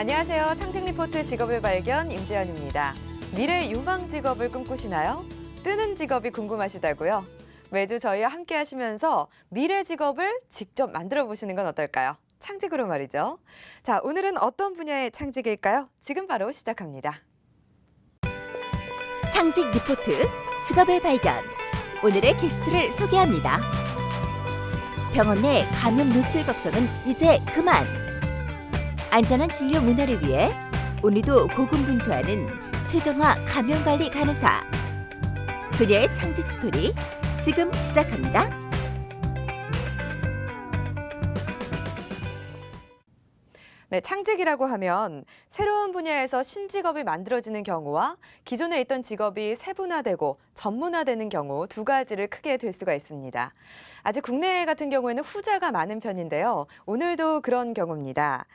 안녕하세요. 창직 리포트 직업의 발견 임지연입니다. 미래 유망 직업을 꿈꾸시나요? 뜨는 직업이 궁금하시다고요? 매주 저희와 함께 하시면서 미래 직업을 직접 만들어 보시는 건 어떨까요? 창직으로 말이죠. 자, 오늘은 어떤 분야의 창직일까요? 지금 바로 시작합니다. 창직 리포트 직업의 발견. 오늘의 게스트를 소개합니다. 병원 내 감염 노출 걱정은 이제 그만. 안전한 진료 문화를 위해 오늘도 고군분투하는 최정화 감염관리 간호사. 그녀의 창직 스토리 지금 시작합니다. 네, 창직이라고 하면 새로운 분야에서 신직업이 만들어지는 경우와 기존에 있던 직업이 세분화되고 전문화되는 경우 두 가지를 크게 들 수가 있습니다. 아직 국내 같은 경우에는 후자가 많은 편인데요. 오늘도 그런 경우입니다.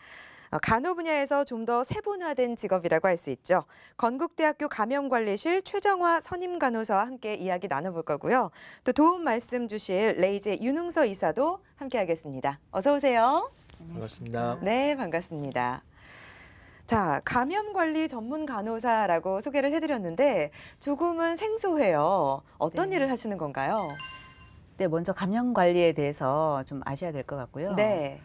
간호 분야에서 좀 더 세분화된 직업이라고 할 수 있죠. 건국대학교 감염관리실 최정화 선임 간호사와 함께 이야기 나눠볼 거고요. 또 도움 말씀 주실 레이제 윤흥서 이사도 함께 하겠습니다. 어서 오세요. 반갑습니다. 네, 반갑습니다. 자, 감염관리 전문 간호사라고 소개를 해드렸는데 조금은 생소해요. 어떤 네. 일을 하시는 건가요? 네, 먼저 감염 관리에 대해서 좀 아셔야 될 것 같고요. 네.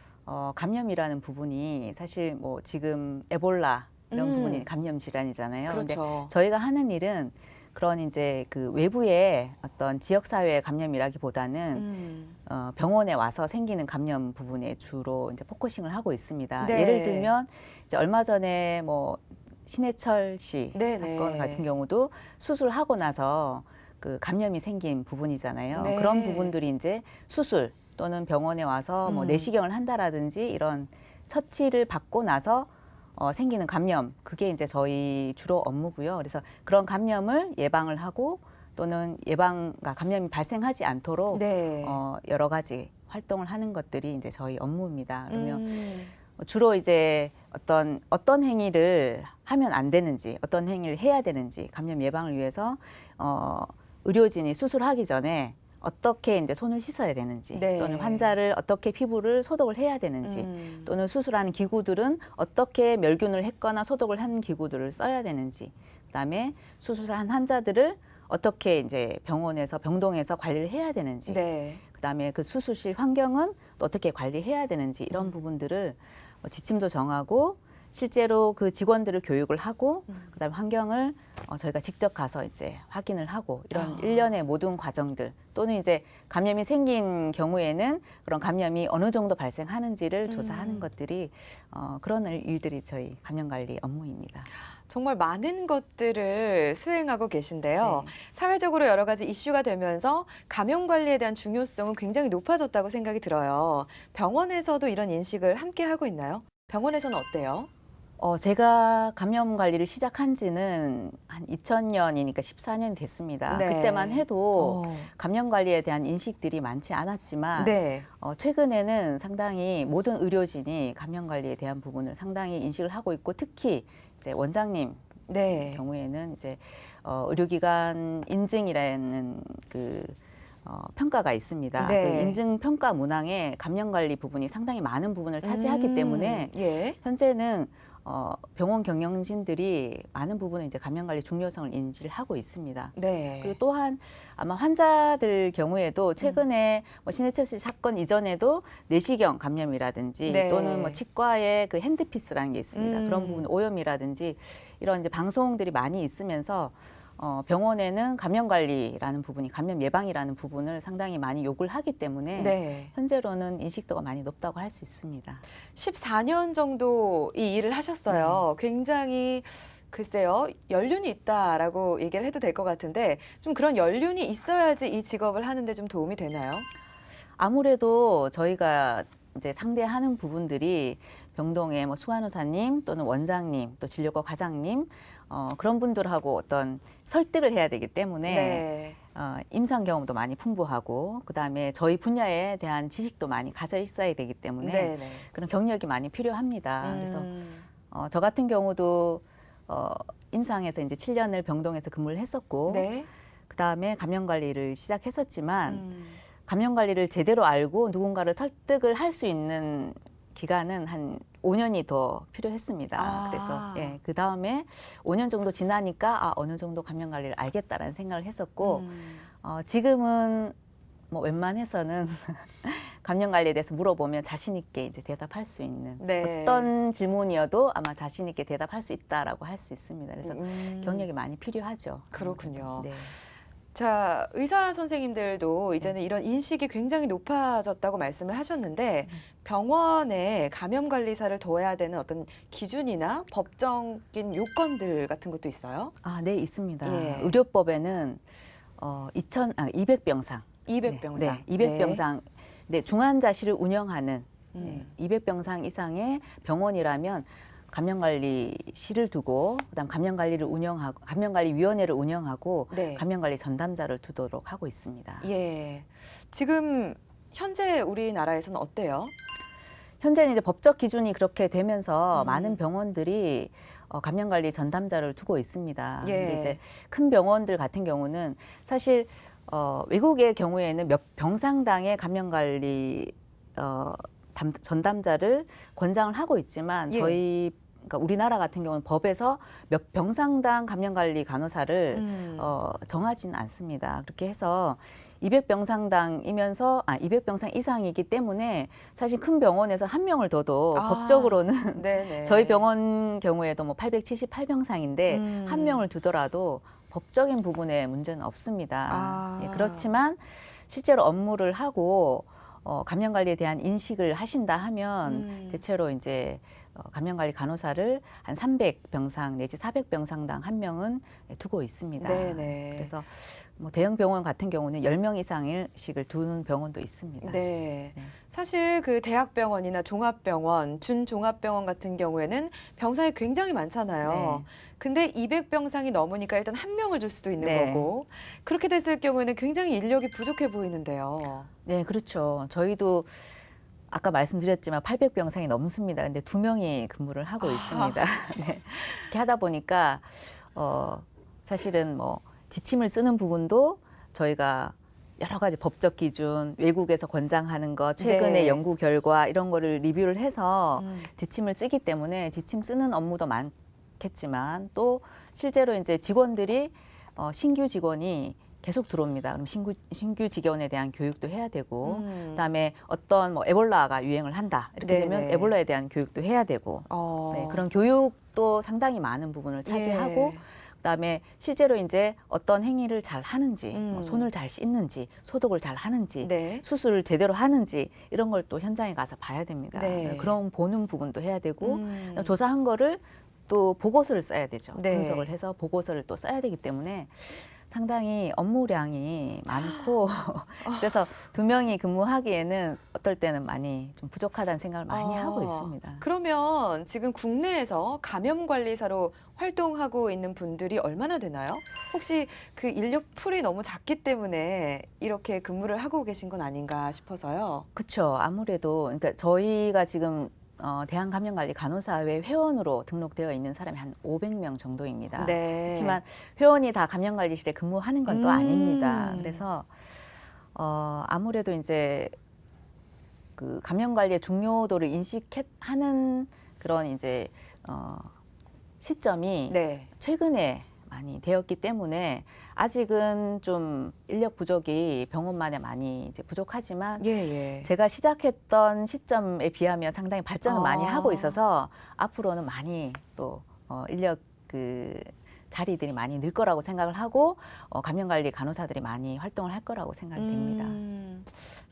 감염이라는 부분이 사실 뭐 지금 에볼라 이런 음. 부분이 감염 질환이잖아요. 근데 그렇죠. 저희가 하는 일은 그런 이제 그 외부의 어떤 지역 사회 감염이라기보다는 병원에 와서 생기는 감염 부분에 주로 이제 포커싱을 하고 있습니다. 네. 예를 들면 이제 얼마 전에 뭐 신해철 씨 네네. 사건 같은 경우도 수술하고 나서 그 감염이 생긴 부분이잖아요. 네. 그런 부분들이 이제 수술 또는 병원에 와서 뭐 내시경을 한다라든지 이런 처치를 받고 나서 생기는 감염, 그게 이제 저희 주로 업무고요. 그래서 그런 감염을 예방을 하고 또는 감염이 발생하지 않도록 네. 여러 가지 활동을 하는 것들이 이제 저희 업무입니다. 그러면 음. 주로 이제 어떤 행위를 하면 안 되는지, 어떤 행위를 해야 되는지, 감염 예방을 위해서 의료진이 수술하기 전에 어떻게 이제 손을 씻어야 되는지, 네. 또는 환자를 어떻게 피부를 소독을 해야 되는지, 또는 수술하는 기구들은 어떻게 멸균을 했거나 소독을 한 기구들을 써야 되는지, 그다음에 수술한 환자들을 어떻게 이제 병동에서 관리를 해야 되는지, 네. 그다음에 그 수술실 환경은 또 어떻게 관리해야 되는지 이런 부분들을 지침도 정하고 실제로 그 직원들을 교육을 하고 그다음에 환경을 저희가 직접 가서 이제 확인을 하고 이런 일련의 모든 과정들 또는 이제 감염이 생긴 경우에는 그런 감염이 어느 정도 발생하는지를 조사하는 것들이 그런 일들이 저희 감염관리 업무입니다. 정말 많은 것들을 수행하고 계신데요. 네. 사회적으로 여러 가지 이슈가 되면서 감염 관리에 대한 중요성은 굉장히 높아졌다고 생각이 들어요. 병원에서도 이런 인식을 함께 하고 있나요? 병원에서는 어때요? 제가 감염 관리를 시작한 지는 한 2000년이니까 14년이 됐습니다. 네. 그때만 해도 어. 감염 관리에 대한 인식들이 많지 않았지만 네. 최근에는 상당히 모든 의료진이 감염 관리에 대한 부분을 상당히 인식을 하고 있고 특히 이제 원장님 네. 경우에는 이제 의료기관 인증이라는 그 평가가 있습니다. 네. 그 인증 평가 문항에 감염 관리 부분이 상당히 많은 부분을 차지하기 때문에 예. 현재는 병원 경영진들이 많은 부분을 이제 감염 관리 중요성을 인지를 하고 있습니다. 네. 그리고 또한 아마 환자들 경우에도 최근에 뭐 신해철 씨 사건 이전에도 내시경 감염이라든지 네. 또는 뭐 치과에 그 핸드피스라는 게 있습니다. 그런 부분 오염이라든지 이런 이제 방송들이 많이 있으면서 병원에는 감염 관리라는 부분이 감염 예방이라는 부분을 상당히 많이 요구를 하기 때문에 네. 현재로는 인식도가 많이 높다고 할 수 있습니다. 14년 정도 이 일을 하셨어요. 굉장히 글쎄요, 연륜이 있다라고 얘기를 해도 될 것 같은데 좀 그런 연륜이 있어야지 이 직업을 하는데 좀 도움이 되나요? 아무래도 저희가 이제 상대하는 부분들이 병동의 뭐 수간호사님 또는 원장님 또 진료과 과장님 그런 분들하고 어떤 설득을 해야 되기 때문에 네. 임상 경험도 많이 풍부하고 그다음에 저희 분야에 대한 지식도 많이 가져 있어야 되기 때문에 네네. 그런 경력이 많이 필요합니다. 그래서 저 같은 경우도 임상에서 이제 7년을 병동에서 근무를 했었고 네. 그다음에 감염 관리를 시작했었지만 감염 관리를 제대로 알고 누군가를 설득을 할 수 있는 기간은 한 5년이 더 필요했습니다. 아. 그래서 예, 그 다음에 5년 정도 지나니까 어느 정도 감염 관리를 알겠다라는 생각을 했었고 지금은 뭐 웬만해서는 감염 관리에 대해서 물어보면 자신 있게 이제 대답할 수 있는 네. 어떤 질문이어도 아마 자신 있게 대답할 수 있다라고 할 수 있습니다. 그래서 경력이 많이 필요하죠. 그렇군요. 네. 자, 의사 선생님들도 이제는 이런 인식이 굉장히 높아졌다고 말씀을 하셨는데 병원에 감염관리사를 둬야 되는 어떤 기준이나 법적인 요건들 같은 것도 있어요? 아, 네, 있습니다. 예. 의료법에는 200병상. 200병상. 네, 200병상. 네, 중환자실을 운영하는 음. 200병상 이상의 병원이라면 감염관리실을 두고 그다음 감염관리를 운영하고 감염관리위원회를 운영하고 네. 감염관리 전담자를 두도록 하고 있습니다. 예. 지금 현재 우리나라에서는 어때요? 현재는 이제 법적 기준이 그렇게 되면서 음. 많은 병원들이 감염관리 전담자를 두고 있습니다. 예. 근데 이제 큰 병원들 같은 경우는 사실 외국의 경우에는 몇 병상당의 감염관리 전담자를 권장을 하고 있지만 예. 저희 그러니까 우리나라 같은 경우는 법에서 몇 병상당 감염관리 간호사를 정하지는 않습니다. 그렇게 해서 200병상당이면서 200병상 이상이기 때문에 사실 큰 병원에서 한 명을 둬도 법적으로는 네네. 저희 병원 경우에도 뭐 878병상인데 한 명을 두더라도 법적인 부분에 문제는 없습니다. 예, 그렇지만 실제로 업무를 하고 감염관리에 대한 인식을 하신다 하면 대체로 이제 감염관리 간호사를 한 300병상 내지 400병상당 한 명은 두고 있습니다. 네네. 그래서 뭐 대형 병원 같은 경우는 10명 이상씩을 두는 병원도 있습니다. 네. 네. 사실 그 대학병원이나 종합병원, 준종합병원 같은 경우에는 병상이 굉장히 많잖아요. 네. 근데 200병상이 넘으니까 일단 한 명을 줄 수도 있는 네. 거고 그렇게 됐을 경우에는 굉장히 인력이 부족해 보이는데요. 네, 그렇죠. 저희도 아까 말씀드렸지만 800병상이 넘습니다. 근데 2명이 근무를 하고 있습니다. 네. 이렇게 하다 보니까 사실은 뭐 지침을 쓰는 부분도 저희가 여러 가지 법적 기준, 외국에서 권장하는 것, 최근의 네. 연구 결과 이런 거를 리뷰를 해서 지침을 쓰기 때문에 지침 쓰는 업무도 많겠지만 또 실제로 이제 직원들이 신규 직원이 계속 들어옵니다. 그럼 신규 직원에 대한 교육도 해야 되고, 그다음에 어떤 뭐 에볼라가 유행을 한다 이렇게 네네. 되면 에볼라에 대한 교육도 해야 되고, 네, 그런 교육도 상당히 많은 부분을 차지하고, 예. 그다음에 실제로 이제 어떤 행위를 잘 하는지, 뭐 음. 손을 잘 씻는지, 소독을 잘 하는지, 네. 수술을 제대로 하는지 이런 걸 또 현장에 가서 봐야 됩니다. 네. 그런 보는 부분도 해야 되고, 조사한 거를 또 보고서를 써야 되죠. 네. 분석을 해서 보고서를 또 써야 되기 때문에 상당히 업무량이 많고 그래서 2명이 근무하기에는 어떨 때는 많이 좀 부족하다는 생각을 많이 하고 있습니다. 그러면 지금 국내에서 감염관리사로 활동하고 있는 분들이 얼마나 되나요? 혹시 그 인력 풀이 너무 작기 때문에 이렇게 근무를 하고 계신 건 아닌가 싶어서요. 그렇죠. 아무래도 그러니까 저희가 지금 대한감염관리 간호사회 회원으로 등록되어 있는 사람이 한 500명 정도입니다. 네. 그렇지만 회원이 다 감염관리실에 근무하는 건 또 아닙니다. 그래서 아무래도 이제 그 감염관리의 중요도를 인식하는 그런 이제 시점이 네. 최근에 많이 되었기 때문에 아직은 좀 인력 부족이 병원만에 많이 이제 부족하지만 예, 예. 제가 시작했던 시점에 비하면 상당히 발전을 많이 하고 있어서 앞으로는 많이 또 인력 그 자리들이 많이 늘 거라고 생각을 하고 감염관리 간호사들이 많이 활동을 할 거라고 생각이 됩니다.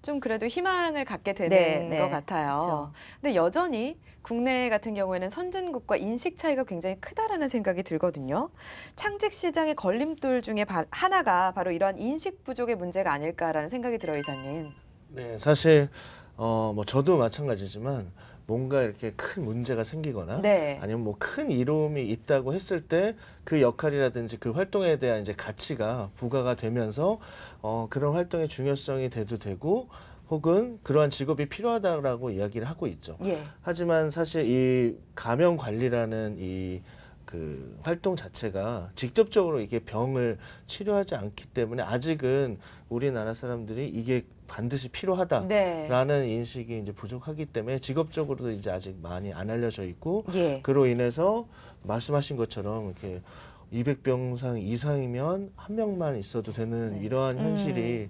좀 그래도 희망을 갖게 되는 네, 네. 것 같아요. 그렇죠. 근데 여전히 국내 같은 경우에는 선진국과 인식 차이가 굉장히 크다라는 생각이 들거든요. 창직 시장의 걸림돌 중에 하나가 바로 이러한 인식 부족의 문제가 아닐까라는 생각이 들어요, 이사님. 네, 사실 뭐 저도 마찬가지지만 뭔가 이렇게 큰 문제가 생기거나 네. 아니면 뭐 큰 이로움이 있다고 했을 때 그 역할이라든지 그 활동에 대한 이제 가치가 부과가 되면서 그런 활동의 중요성이 돼도 되고 혹은 그러한 직업이 필요하다라고 이야기를 하고 있죠. 예. 하지만 사실 이 감염 관리라는 이 그 활동 자체가 직접적으로 이게 병을 치료하지 않기 때문에 아직은 우리나라 사람들이 이게 반드시 필요하다라는 네. 인식이 이제 부족하기 때문에 직업적으로도 이제 아직 많이 안 알려져 있고 예. 그로 인해서 말씀하신 것처럼 이렇게 200병상 이상이면 한 명만 있어도 되는 네. 이러한 현실이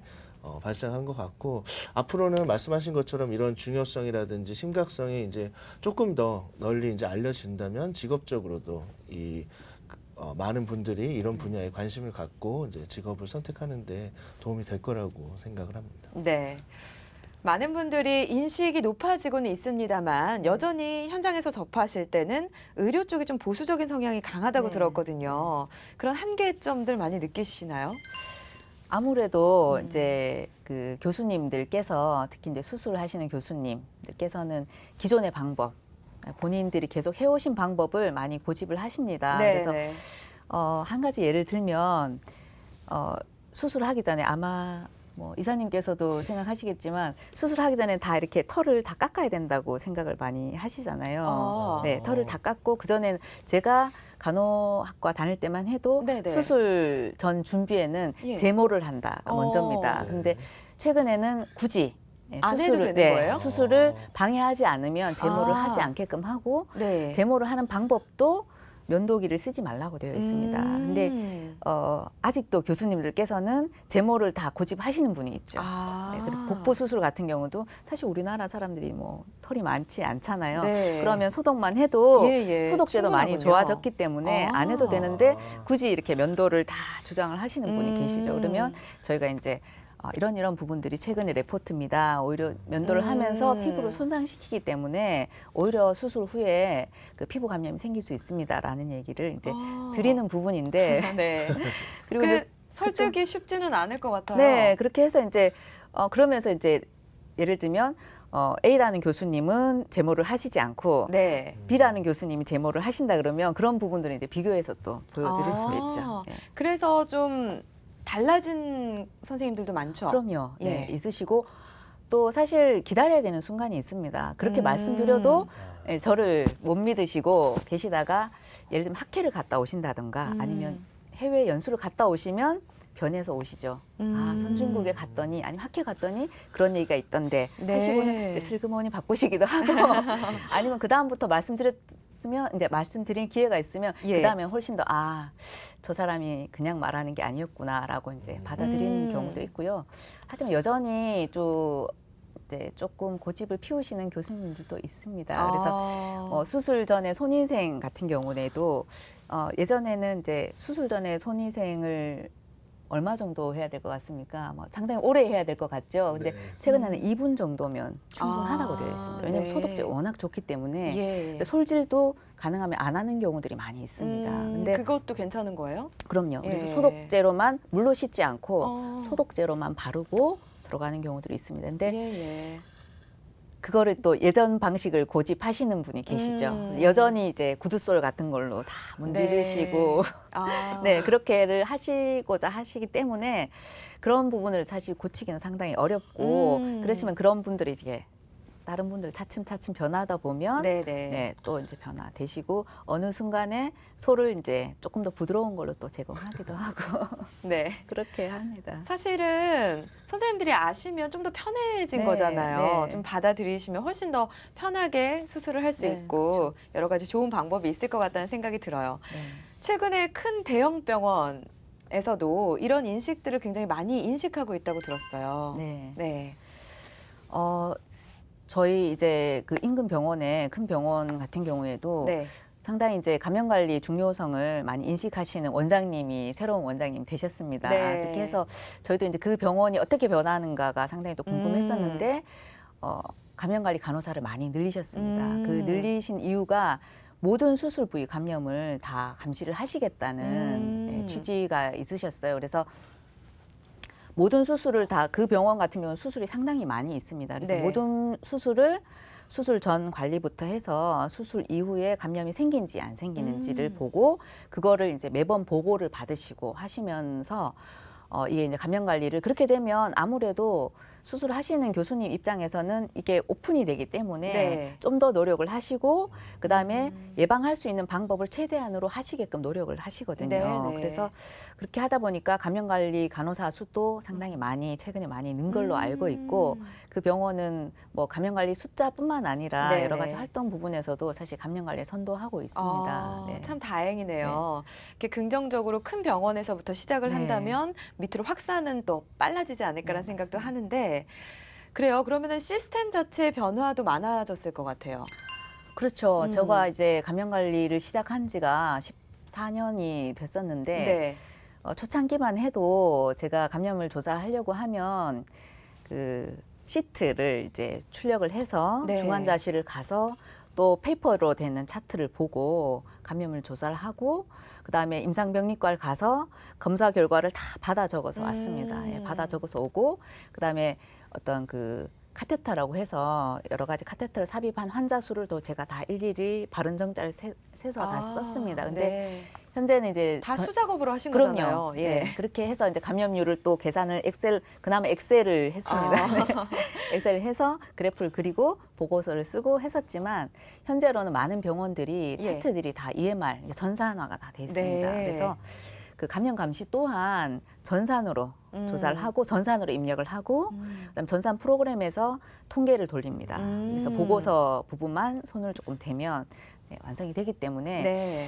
발생한 것 같고 앞으로는 말씀하신 것처럼 이런 중요성이라든지 심각성이 이제 조금 더 널리 이제 알려진다면 직업적으로도 이 많은 분들이 이런 분야에 관심을 갖고 이제 직업을 선택하는데 도움이 될 거라고 생각을 합니다. 네. 많은 분들이 인식이 높아지고는 있습니다만 여전히 현장에서 접하실 때는 의료 쪽이 좀 보수적인 성향이 강하다고 네. 들었거든요. 그런 한계점들 많이 느끼시나요? 아무래도 음. 이제 그 교수님들께서 특히 이제 수술하시는 교수님들께서는 기존의 방법 본인들이 계속 해오신 방법을 많이 고집을 하십니다. 그래서 네. 한 가지 예를 들면 수술하기 전에 아마 뭐 이사님께서도 생각하시겠지만 수술하기 전에 다 이렇게 털을 다 깎아야 된다고 생각을 많이 하시잖아요. 아. 네, 털을 다 깎고 그 전에는 제가 간호학과 다닐 때만 해도 네네. 수술 전 준비에는 예. 제모를 한다가 먼저입니다. 네. 근데 최근에는 굳이 안 해도 되는 거예요? 수술을 방해하지 않으면 제모를 아. 하지 않게끔 하고 네. 제모를 하는 방법도 면도기를 쓰지 말라고 되어 있습니다. 근데 아직도 교수님들께서는 제모를 다 고집하시는 분이 있죠. 아. 네, 그리고 복부 수술 같은 경우도 사실 우리나라 사람들이 뭐 털이 많지 않잖아요. 네. 그러면 소독만 해도 예, 예. 소독제도 많이 충분하군요. 좋아졌기 때문에 아. 안 해도 되는데 굳이 이렇게 면도를 다 주장을 하시는 분이 음. 계시죠. 그러면 저희가 이제 이런 부분들이 최근의 레포트입니다. 오히려 면도를 하면서 피부를 손상시키기 때문에 오히려 수술 후에 그 피부 감염이 생길 수 있습니다라는 얘기를 이제 아. 드리는 부분인데 네. 그리고 그 이제 설득이 쉽지는 않을 것 같아요. 네, 그렇게 해서 이제 그러면서 이제 예를 들면 A라는 교수님은 제모를 하시지 않고 네. B라는 교수님이 제모를 하신다 그러면 그런 부분들을 이제 비교해서 또 보여드릴 수 아. 있죠. 네. 그래서 좀 달라진 선생님들도 많죠. 그럼요. 예. 네, 있으시고 또 사실 기다려야 되는 순간이 있습니다. 그렇게 말씀드려도 저를 못 믿으시고 계시다가 예를 들면 학회를 갔다 오신다든가 아니면 해외 연수를 갔다 오시면 변해서 오시죠. 선진국에 갔더니 아니면 학회 갔더니 그런 얘기가 있던데 네. 하시고는 이제 슬그머니 바꾸시기도 하고 아니면 그 다음부터 말씀드린 기회가 있으면 예. 그 다음에 훨씬 더 저 사람이 그냥 말하는 게 아니었구나라고 이제 받아들이는 경우도 있고요. 하지만 여전히 조금 고집을 피우시는 교수님들도 있습니다. 그래서 수술 전에 손위생 같은 경우에도 예전에는 이제 수술 전에 손위생을 얼마 정도 해야 될 것 같습니까? 뭐 상당히 오래 해야 될 것 같죠. 근데 네. 최근에는 2분 정도면 충분하다고 되어 있습니다. 왜냐하면 네. 소독제 워낙 좋기 때문에 예. 솔질도 가능하면 안 하는 경우들이 많이 있습니다. 근데 그것도 괜찮은 거예요? 그럼요. 그래서 예. 소독제로만 물로 씻지 않고 어. 소독제로만 바르고 들어가는 경우들이 있습니다. 근데 예. 그거를 또 예전 방식을 고집하시는 분이 계시죠. 여전히 이제 구두솔 같은 걸로 다 문지르시고 아. 네, 그렇게를 하시고자 하시기 때문에 그런 부분을 사실 고치기는 상당히 어렵고 그러시면 그런 분들이 이제 다른 분들 차츰차츰 변하다 보면 네네. 네, 또 이제 변화되시고 어느 순간에 소를 이제 조금 더 부드러운 걸로 또 제공하기도 하고 네. 그렇게 합니다. 사실은 선생님들이 아시면 좀 더 편해진 네, 거잖아요. 네. 좀 받아들이시면 훨씬 더 편하게 수술을 할 수 네, 있고 여러 가지 좋은 방법이 있을 것 같다는 생각이 들어요. 네. 최근에 큰 대형 병원에서도 이런 인식들을 굉장히 많이 인식하고 있다고 들었어요. 네. 네. 저희 이제 그 인근 병원에 큰 병원 같은 경우에도 네. 상당히 이제 감염 관리 중요성을 많이 인식하시는 원장님이 새로운 원장님 되셨습니다. 네. 그렇게 해서 저희도 이제 그 병원이 어떻게 변하는가가 상당히 또 궁금했었는데 감염 관리 간호사를 많이 늘리셨습니다. 그 늘리신 이유가 모든 수술 부위 감염을 다 감시를 하시겠다는 취지가 있으셨어요. 그래서 모든 수술을 다 그 병원 같은 경우는 수술이 상당히 많이 있습니다. 그래서 네. 모든 수술을 수술 전 관리부터 해서 수술 이후에 감염이 생긴지 안 생기는지를 보고 그거를 이제 매번 보고를 받으시고 하시면서 이게 이제 감염 관리를 그렇게 되면 아무래도 수술하시는 교수님 입장에서는 이게 오픈이 되기 때문에 네. 좀 더 노력을 하시고 그다음에 예방할 수 있는 방법을 최대한으로 하시게끔 노력을 하시거든요. 네, 네. 그래서 그렇게 하다 보니까 감염 관리 간호사 수도 상당히 많이 최근에 많이 는 걸로 알고 있고 그 병원은 뭐 감염 관리 숫자뿐만 아니라 네, 여러 가지 네. 활동 부분에서도 사실 감염 관리에 선도하고 있습니다. 아, 네. 참 다행이네요. 이렇게 긍정적으로 큰 병원에서부터 시작을 네. 한다면 밑으로 확산은 또 빨라지지 않을까라는 네, 생각도 맞습니다. 하는데 그래요. 그러면은 시스템 자체의 변화도 많아졌을 것 같아요. 그렇죠. 음. 제가 이제 감염 관리를 시작한 지가 14년이 됐었는데 네. 초창기만 해도 제가 감염을 조사하려고 하면 그 시트를 이제 출력을 해서 네. 중환자실을 가서 또 페이퍼로 되는 차트를 보고 감염을 조사를 하고 그다음에 임상병리과를 가서 검사 결과를 다 받아 적어서 왔습니다. 예, 받아 적어서 오고 그다음에 어떤 그 카테터라고 해서 여러 가지 카테터를 삽입한 환자 수를 또 제가 다 일일이 바른 정자를 세서 다 썼습니다. 근데 네. 현재는 이제 다 수작업으로 하신 그럼요. 거잖아요. 예. 네, 그렇게 해서 이제 감염률을 또 계산을 그나마 엑셀을 했습니다. 아. 네. 엑셀을 해서 그래프를 그리고 보고서를 쓰고 했었지만 현재로는 많은 병원들이 예. 차트들이 다 EMR 전산화가 다 돼 있습니다. 네. 그래서 그 감염 감시 또한 전산으로 조사를 하고 전산으로 입력을 하고 그다음 전산 프로그램에서 통계를 돌립니다. 그래서 보고서 부분만 손을 조금 대면 이제 완성이 되기 때문에 네.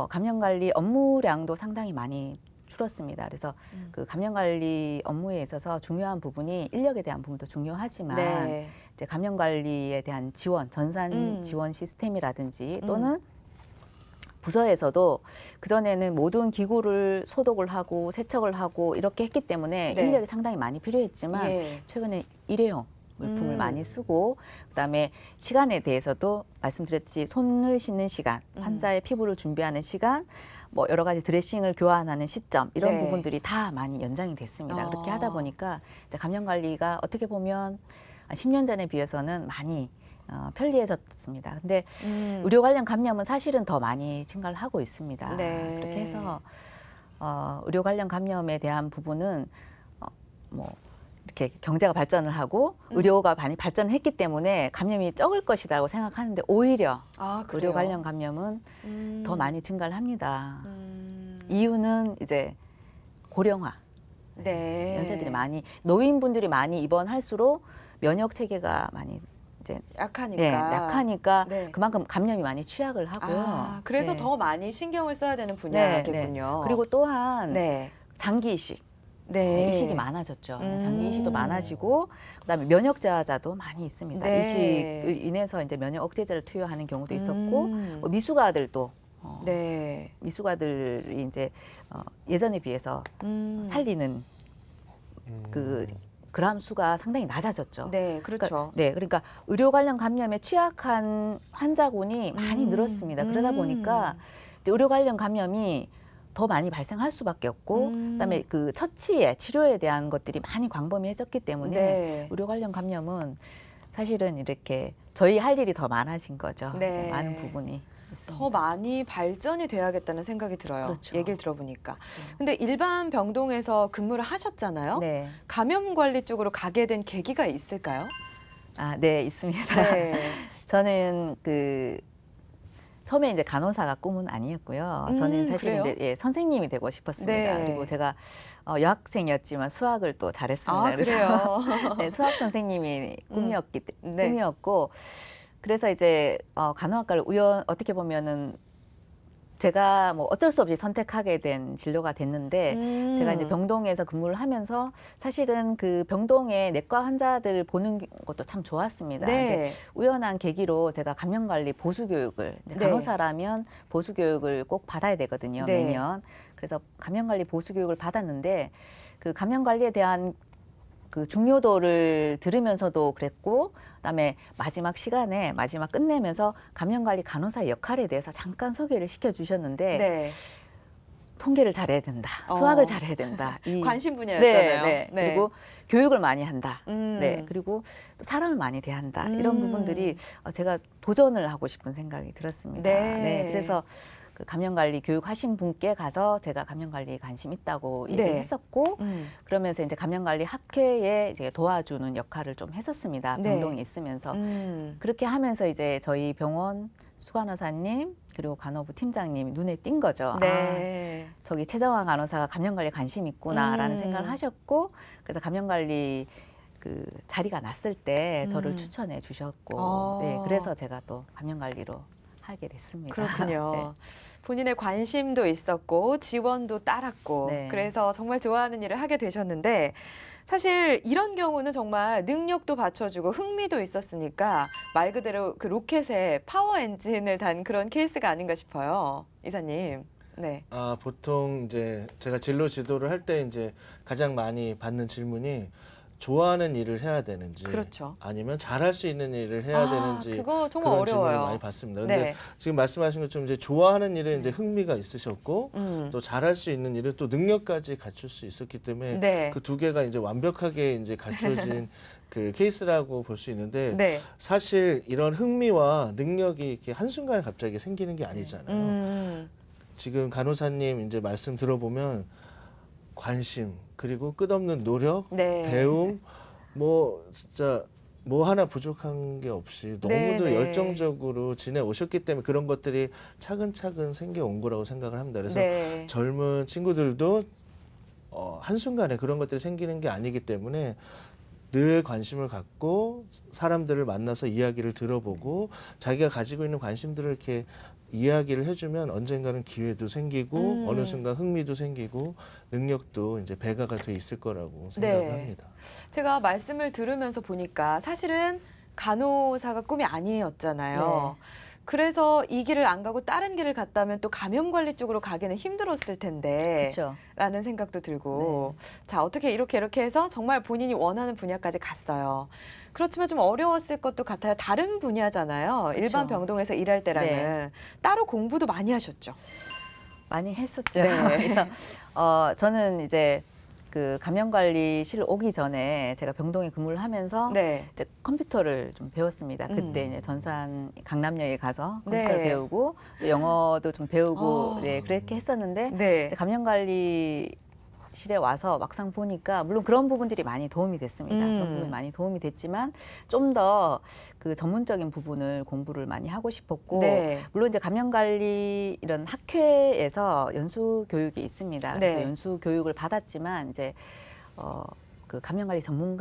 감염 관리 업무량도 상당히 많이 줄었습니다. 그래서 그 감염 관리 업무에 있어서 중요한 부분이 인력에 대한 부분도 중요하지만 네. 이제 감염 관리에 대한 지원, 전산 지원 시스템이라든지 또는 부서에서도 그전에는 모든 기구를 소독을 하고 세척을 하고 이렇게 했기 때문에 네. 인력이 상당히 많이 필요했지만 예. 최근에 일회용 물품을 음. 많이 쓰고 그다음에 시간에 대해서도 말씀드렸듯이 손을 씻는 시간, 환자의 피부를 준비하는 시간, 뭐 여러 가지 드레싱을 교환하는 시점 이런 네. 부분들이 다 많이 연장이 됐습니다. 그렇게 하다 보니까 이제 감염 관리가 어떻게 보면 10년 전에 비해서는 많이 편리해졌습니다. 근데 의료 관련 감염은 사실은 더 많이 증가를 하고 있습니다. 네. 그렇게 해서 의료 관련 감염에 대한 부분은 뭐 이렇게 경제가 발전을 하고 의료가 많이 발전을 했기 때문에 감염이 적을 것이라고 생각하는데 오히려 아, 그래요? 의료 관련 감염은 더 많이 증가를 합니다. 이유는 이제 고령화, 네. 연세들이 많이 노인분들이 많이 입원할수록 면역 체계가 많이 이제 약하니까. 네, 약하니까 네. 그만큼 감염이 많이 취약을 하고요. 아, 그래서 네. 더 많이 신경을 써야 되는 네, 분야겠군요. 네. 그리고 또한 네. 장기 이식, 네. 이식이 많아졌죠. 장기 이식도 많아지고 그다음에 면역 저하자도 많이 있습니다. 네. 이식을 인해서 이제 면역 억제제를 투여하는 경우도 있었고 뭐 미숙아들도 네. 미숙아들이 이제 예전에 비해서 살리는 그 그람 수가 상당히 낮아졌죠. 네, 그렇죠. 그러니까 의료 관련 감염에 취약한 환자군이 많이 늘었습니다. 그러다 보니까 이제 의료 관련 감염이 더 많이 발생할 수밖에 없고, 그다음에 그 처치에 치료에 대한 것들이 많이 광범위해졌기 때문에 네. 의료 관련 감염은 사실은 이렇게 저희 할 일이 더 많아진 거죠. 네. 많은 부분이. 더 많이 발전이 돼야겠다는 생각이 들어요. 그렇죠. 얘기를 들어보니까. 근데 일반 병동에서 근무를 하셨잖아요. 네. 감염 관리 쪽으로 가게 된 계기가 있을까요? 네, 있습니다. 네. 저는 처음에 이제 간호사가 꿈은 아니었고요. 저는 사실 그래요? 이제 선생님이 되고 싶었습니다. 네. 그리고 제가 여학생이었지만 수학을 또 잘했습니다. 아, 그래요? 네, 수학 선생님이 네. 꿈이었고 그래서 이제 간호학과를 어떻게 보면은 제가 뭐 어쩔 수 없이 선택하게 된 진로가 됐는데 제가 이제 병동에서 근무를 하면서 사실은 그 병동의 내과 환자들 보는 것도 참 좋았습니다. 근데 네. 우연한 계기로 제가 감염관리 보수교육을 이제 네. 간호사라면 보수교육을 꼭 받아야 되거든요. 네. 매년. 그래서 감염관리 보수교육을 받았는데 그 감염관리에 대한 그 중요도를 들으면서도 그랬고 그다음에 마지막 끝내면서 감염관리 간호사 역할에 대해서 잠깐 소개를 시켜주셨는데 네. 통계를 잘해야 된다. 수학을 잘해야 된다. 관심 분야였잖아요. 네. 그리고 교육을 많이 한다. 음. 네. 그리고 또 사람을 많이 대한다. 이런 부분들이 제가 도전을 하고 싶은 생각이 들었습니다. 네. 그래서 그 감염관리 교육하신 분께 가서 제가 감염관리에 관심 있다고 네. 얘기했었고 음. 그러면서 이제 감염관리 학회에 이제 도와주는 역할을 좀 했었습니다. 네. 병동에 있으면서 그렇게 하면서 이제 저희 병원 수간호사님 그리고 간호부 팀장님 눈에 띈 거죠. 네. 아, 저기 최정화 간호사가 감염관리에 관심 있구나라는 생각을 하셨고 그래서 감염관리 그 자리가 났을 때 저를 추천해 주셨고 네, 그래서 제가 또 감염관리로 하게 됐습니다. 그렇군요. 네. 본인의 관심도 있었고 지원도 따랐고 네. 그래서 정말 좋아하는 일을 하게 되셨는데 사실 이런 경우는 정말 능력도 받쳐주고 흥미도 있었으니까 말 그대로 그 로켓에 파워 엔진을 단 그런 케이스가 아닌가 싶어요. 이사님. 네. 아, 보통 이제 제가 진로 지도를 할 때 이제 가장 많이 받는 질문이 좋아하는 일을 해야 되는지 그렇죠. 아니면 잘할 수 있는 일을 해야 되는지 그거 정말 그런 질문을 어려워요. 많이 받습니다. 근데 네. 지금 말씀하신 것처럼 이제 좋아하는 일에 이제 흥미가 있으셨고 또 잘할 수 있는 일을 또 능력까지 갖출 수 있었기 때문에 네. 그 두 개가 이제 완벽하게 이제 갖춰진 그 케이스라고 볼 수 있는데 네. 사실 이런 흥미와 능력이 이렇게 한순간에 갑자기 생기는 게 아니잖아요. 지금 간호사님 이제 말씀 들어보면 관심 그리고 끝없는 노력, 네. 배움, 뭐 진짜 뭐 하나 부족한 게 없이 너무도 네, 네. 열정적으로 지내오셨기 때문에 그런 것들이 차근차근 생겨온 거라고 생각을 합니다. 그래서 네. 젊은 친구들도 한순간에 그런 것들이 생기는 게 아니기 때문에 늘 관심을 갖고 사람들을 만나서 이야기를 들어보고 자기가 가지고 있는 관심들을 이렇게 이야기를 해주면 언젠가는 기회도 생기고 어느 순간 흥미도 생기고 능력도 이제 배가가 돼 있을 거라고 생각을 네. 합니다. 제가 말씀을 들으면서 보니까 사실은 간호사가 꿈이 아니었잖아요. 네. 그래서 이 길을 안 가고 다른 길을 갔다면 또 감염 관리 쪽으로 가기는 힘들었을 텐데 그렇죠. 라는 생각도 들고 자 어떻게 이렇게 해서 정말 본인이 원하는 분야까지 갔어요. 그렇지만 좀 어려웠을 것도 같아요. 다른 분야잖아요. 일반 그렇죠. 병동에서 일할 때랑은 네. 따로 공부도 많이 하셨죠. 많이 했었죠. 네. 그래서 저는 이제 그 감염관리실 오기 전에 제가 병동에 근무를 하면서 네. 이제 컴퓨터를 좀 배웠습니다. 그때 이제 전산 강남역에 가서 컴퓨터를 네. 배우고 또 영어도 좀 배우고 아. 네 그렇게 했었는데 네. 이제 감염관리실에 와서 막상 보니까 물론 그런 부분들이 많이 도움이 됐습니다. 그런 부분이 많이 도움이 됐지만 좀 더 그 전문적인 부분을 공부를 많이 하고 싶었고 네. 물론 이제 감염관리 이런 학회에서 연수 교육이 있습니다. 그래서 네. 연수 교육을 받았지만 이제 그 감염관리 전문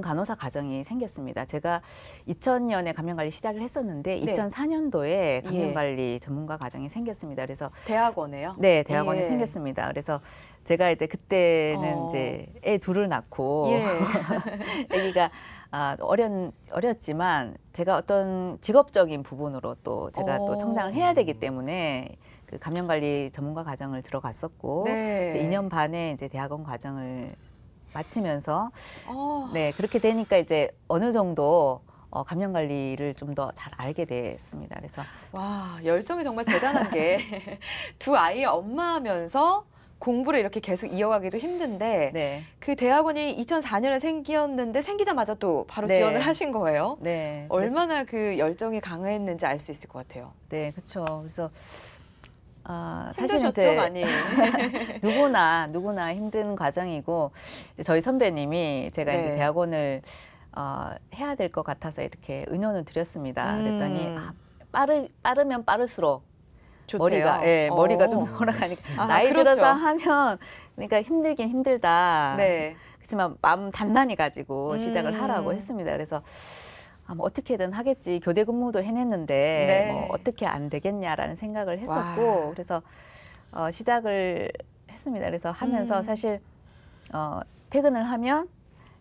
간호사 과정이 생겼습니다. 제가 2000년에 감염관리 시작을 했었는데 네. 2004년도에 감염관리 전문가 과정이 생겼습니다. 그래서 대학원에요? 네 대학원에 예. 생겼습니다. 그래서 제가 이제 그때는 이제 애 둘을 낳고 예. 아기가 어렸지만 제가 어떤 직업적인 부분으로 또 제가 또 성장을 해야 되기 때문에 그 감염관리 전문가 과정을 들어갔었고 네. 이제 2년 반에 이제 대학원 과정을 마치면서 어. 네 그렇게 되니까 이제 어느 정도 감염 관리를 좀 더 잘 알게 됐습니다. 그래서 와, 열정이 정말 대단한 게 두 아이의 엄마하면서 공부를 이렇게 계속 이어가기도 힘든데 네, 그 대학원이 2004년에 생겼는데 생기자마자 또 바로 네. 지원을 하신 거예요. 네, 얼마나 그 열정이 강했는지 알 수 있을 것 같아요. 네, 그렇죠. 그래서 사실 힘드셨죠, 이제 많이. 누구나 힘든 과정이고 이제 저희 선배님이 제가 네. 이제 대학원을 해야 될 것 같아서 이렇게 의논을 드렸습니다. 그랬더니 빠르면 빠를수록 좋대요. 머리가 좀 돌아가니까 아, 나이 그렇죠. 들어서 하면 그러니까 힘들긴 힘들다. 네. 그렇지만 마음 단단히 가지고 시작을 하라고 했습니다. 그래서 뭐 어떻게든 하겠지. 교대 근무도 해냈는데 네. 뭐 어떻게 안 되겠냐라는 생각을 했었고 와. 그래서 시작을 했습니다. 그래서 하면서 사실 퇴근을 하면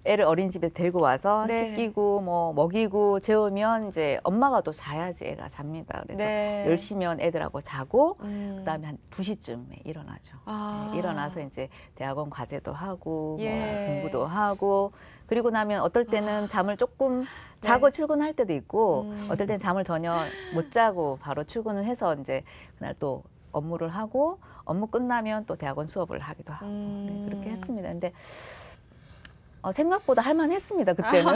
애를 어린이집에 데리고 와서 네. 씻기고 뭐 먹이고 재우면 이제 엄마가 또 자야지 애가 잡니다. 그래서 네. 10시면 애들하고 자고 음. 그다음에 한 2시쯤에 일어나죠. 아. 네, 일어나서 이제 대학원 과제도 하고 예. 뭐 공부도 하고 그리고 나면 어떨 때는 잠을 조금 자고 네. 출근할 때도 있고 어떨 때는 잠을 전혀 못 자고 바로 출근을 해서 이제 그날 또 업무를 하고 업무 끝나면 또 대학원 수업을 하기도 하고 네, 그렇게 했습니다. 근데 생각보다 할만했습니다. 그때는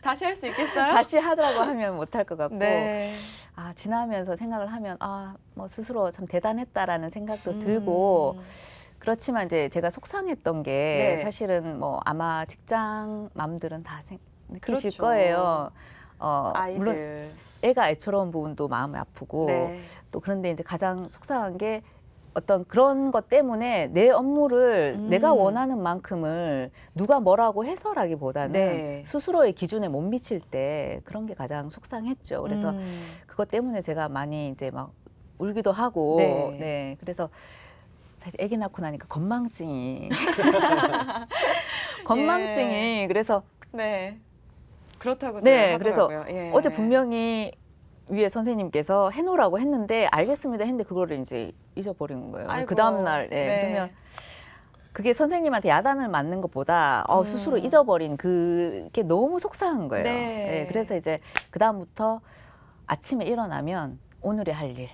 다시 할 수 있겠어요? 다시 하더라고 하면 못할 것 같고 네. 지나면서 생각을 하면 뭐 스스로 참 대단했다라는 생각도 들고 그렇지만 이제 제가 속상했던 게 네. 사실은 뭐 아마 직장 맘들은 다 느끼실 그렇죠. 거예요. 아이들. 물론 애가 애처로운 부분도 마음이 아프고 네. 또 그런데 이제 가장 속상한 게 어떤 그런 것 때문에 내 업무를 내가 원하는 만큼을 누가 뭐라고 해서라기보다는 네. 스스로의 기준에 못 미칠 때 그런 게 가장 속상했죠. 그래서 그것 때문에 제가 많이 이제 막 울기도 하고 네. 네. 그래서 사실 아기 낳고 나니까 건망증이 그래서 네. 그렇다고 네, 하더라고요. 그래서 예. 어제 분명히 위에 선생님께서 해놓으라고 했는데 알겠습니다 했는데 그거를 이제 잊어버린 거예요. 아이고. 그 다음 날 네. 그러면 그게 선생님한테 야단을 맞는 것보다 스스로 잊어버린 그게 너무 속상한 거예요. 네. 그래서 이제 그 다음부터 아침에 일어나면 오늘의 할 일.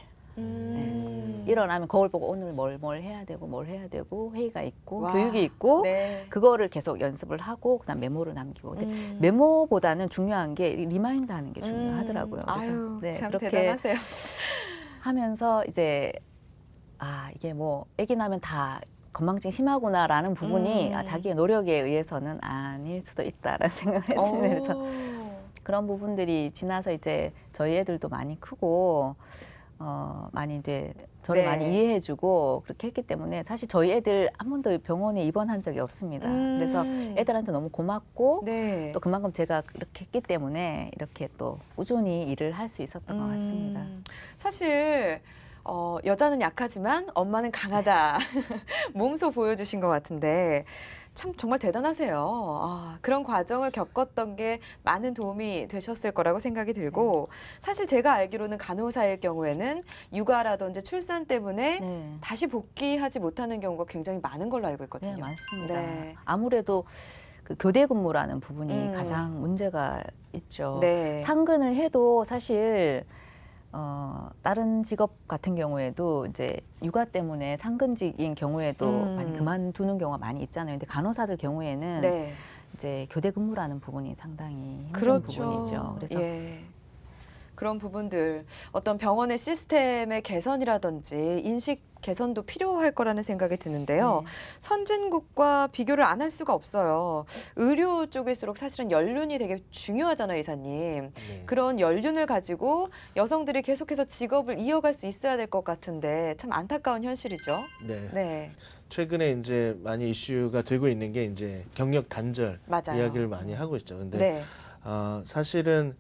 일어나면 거울 보고 오늘 뭘 해야 되고 회의가 있고 와. 교육이 있고 네. 그거를 계속 연습을 하고 그다음 메모를 남기고 근데 메모보다는 중요한 게 리마인드 하는 게 중요하더라고요. 그래서 아유, 네, 참 그렇게 대단하세요. 하면서 이제 이게 뭐 아기 나면 다 건망증 심하구나라는 부분이 자기의 노력에 의해서는 아닐 수도 있다라는 생각을 했습니다. 그래서 그런 부분들이 지나서 이제 저희 애들도 많이 크고 많이 이제 저를 네. 많이 이해해주고 그렇게 했기 때문에 사실 저희 애들 한 번도 병원에 입원한 적이 없습니다. 그래서 애들한테 너무 고맙고 네. 또 그만큼 제가 이렇게 했기 때문에 이렇게 또 꾸준히 일을 할 수 있었던 것 같습니다. 사실 여자는 약하지만 엄마는 강하다. 몸소 보여주신 것 같은데 참 정말 대단하세요. 그런 과정을 겪었던 게 많은 도움이 되셨을 거라고 생각이 들고 사실 제가 알기로는 간호사일 경우에는 육아라든지 출산 때문에 네. 다시 복귀하지 못하는 경우가 굉장히 많은 걸로 알고 있거든요. 네, 많습니다. 네. 아무래도 그 교대 근무라는 부분이 음. 가장 문제가 있죠. 네. 상근을 해도 사실 다른 직업 같은 경우에도 이제 육아 때문에 상근직인 경우에도 많이 그만두는 경우가 많이 있잖아요. 근데 간호사들 경우에는 네. 이제 교대 근무라는 부분이 상당히 힘든 그렇죠. 부분이죠. 그래서 예. 그런 부분들 어떤 병원의 시스템의 개선이라든지 인식 개선도 필요할 거라는 생각이 드는데요. 네. 선진국과 비교를 안 할 수가 없어요. 의료 쪽일수록 사실은 연륜이 되게 중요하잖아요, 이사님. 네. 그런 연륜을 가지고 여성들이 계속해서 직업을 이어갈 수 있어야 될 것 같은데 참 안타까운 현실이죠. 네. 네, 최근에 이제 많이 이슈가 되고 있는 게 이제 경력 단절 맞아요. 이야기를 많이 하고 있죠. 근데 네, 사실은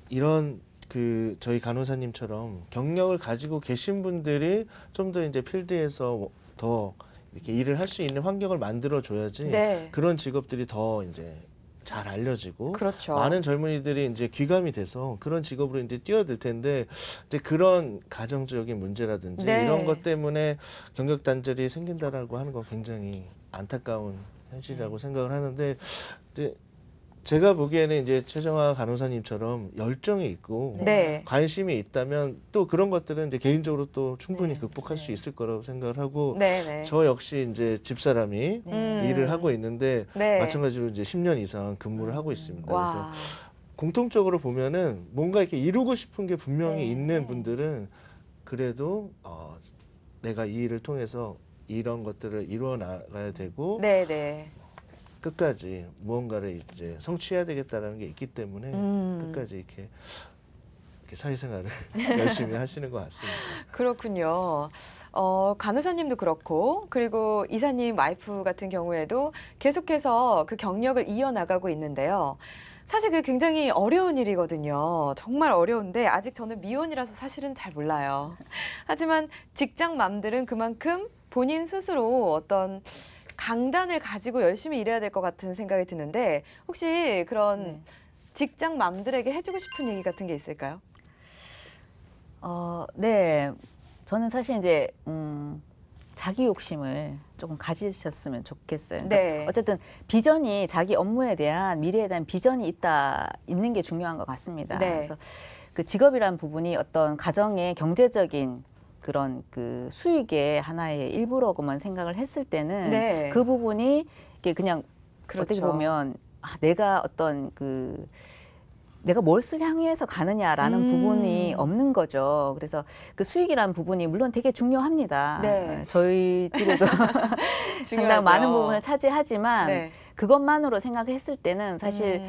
이런 그 저희 간호사님처럼 경력을 가지고 계신 분들이 좀 더 이제 필드에서 더 이렇게 일을 할 수 있는 환경을 만들어 줘야지 네. 그런 직업들이 더 이제 잘 알려지고 그렇죠. 많은 젊은이들이 이제 귀감이 돼서 그런 직업으로 이제 뛰어들 텐데 이제 그런 가정적인 문제라든지 네. 이런 것 때문에 경력 단절이 생긴다라고 하는 건 굉장히 안타까운 현실이라고 생각을 하는데 근데 제가 보기에는 이제 최정화 간호사님처럼 열정이 있고 네. 관심이 있다면 또 그런 것들은 이제 개인적으로 또 충분히 네. 극복할 네. 수 있을 거라고 생각을 하고 네, 네. 저 역시 이제 집사람이 일을 하고 있는데 네. 마찬가지로 이제 10년 이상 근무를 하고 있습니다. 그래서 와. 공통적으로 보면은 뭔가 이렇게 이루고 싶은 게 분명히 네. 있는 분들은 그래도 내가 이 일을 통해서 이런 것들을 이루어 나가야 되고 네, 네. 끝까지 무언가를 이제 성취해야 되겠다라는 게 있기 때문에 끝까지 이렇게 사회생활을 열심히 하시는 것 같습니다. 그렇군요. 간호사님도 그렇고, 그리고 이사님 와이프 같은 경우에도 계속해서 그 경력을 이어나가고 있는데요. 사실 그게 굉장히 어려운 일이거든요. 정말 어려운데, 아직 저는 미혼이라서 사실은 잘 몰라요. 하지만 직장 맘들은 그만큼 본인 스스로 어떤 강단을 가지고 열심히 일해야 될 것 같은 생각이 드는데, 혹시 그런 네. 직장 맘들에게 해주고 싶은 얘기 같은 게 있을까요? 네. 저는 사실 이제 자기 욕심을 조금 가지셨으면 좋겠어요. 그러니까 네. 어쨌든 비전이 자기 업무에 대한 미래에 대한 비전이 있는 게 중요한 것 같습니다. 네. 그래서 그 직업이란 부분이 어떤 가정의 경제적인 그런 그 수익의 하나의 일부라고만 생각을 했을 때는 네. 그 부분이 이게 그냥 그렇죠. 어떻게 보면 내가 어떤 그 내가 무엇을 향해서 가느냐라는 부분이 없는 거죠. 그래서 그 수익이라는 부분이 물론 되게 중요합니다. 네. 저희 집에도 상당히 중요하죠. 많은 부분을 차지하지만 네. 그것만으로 생각했을 때는 사실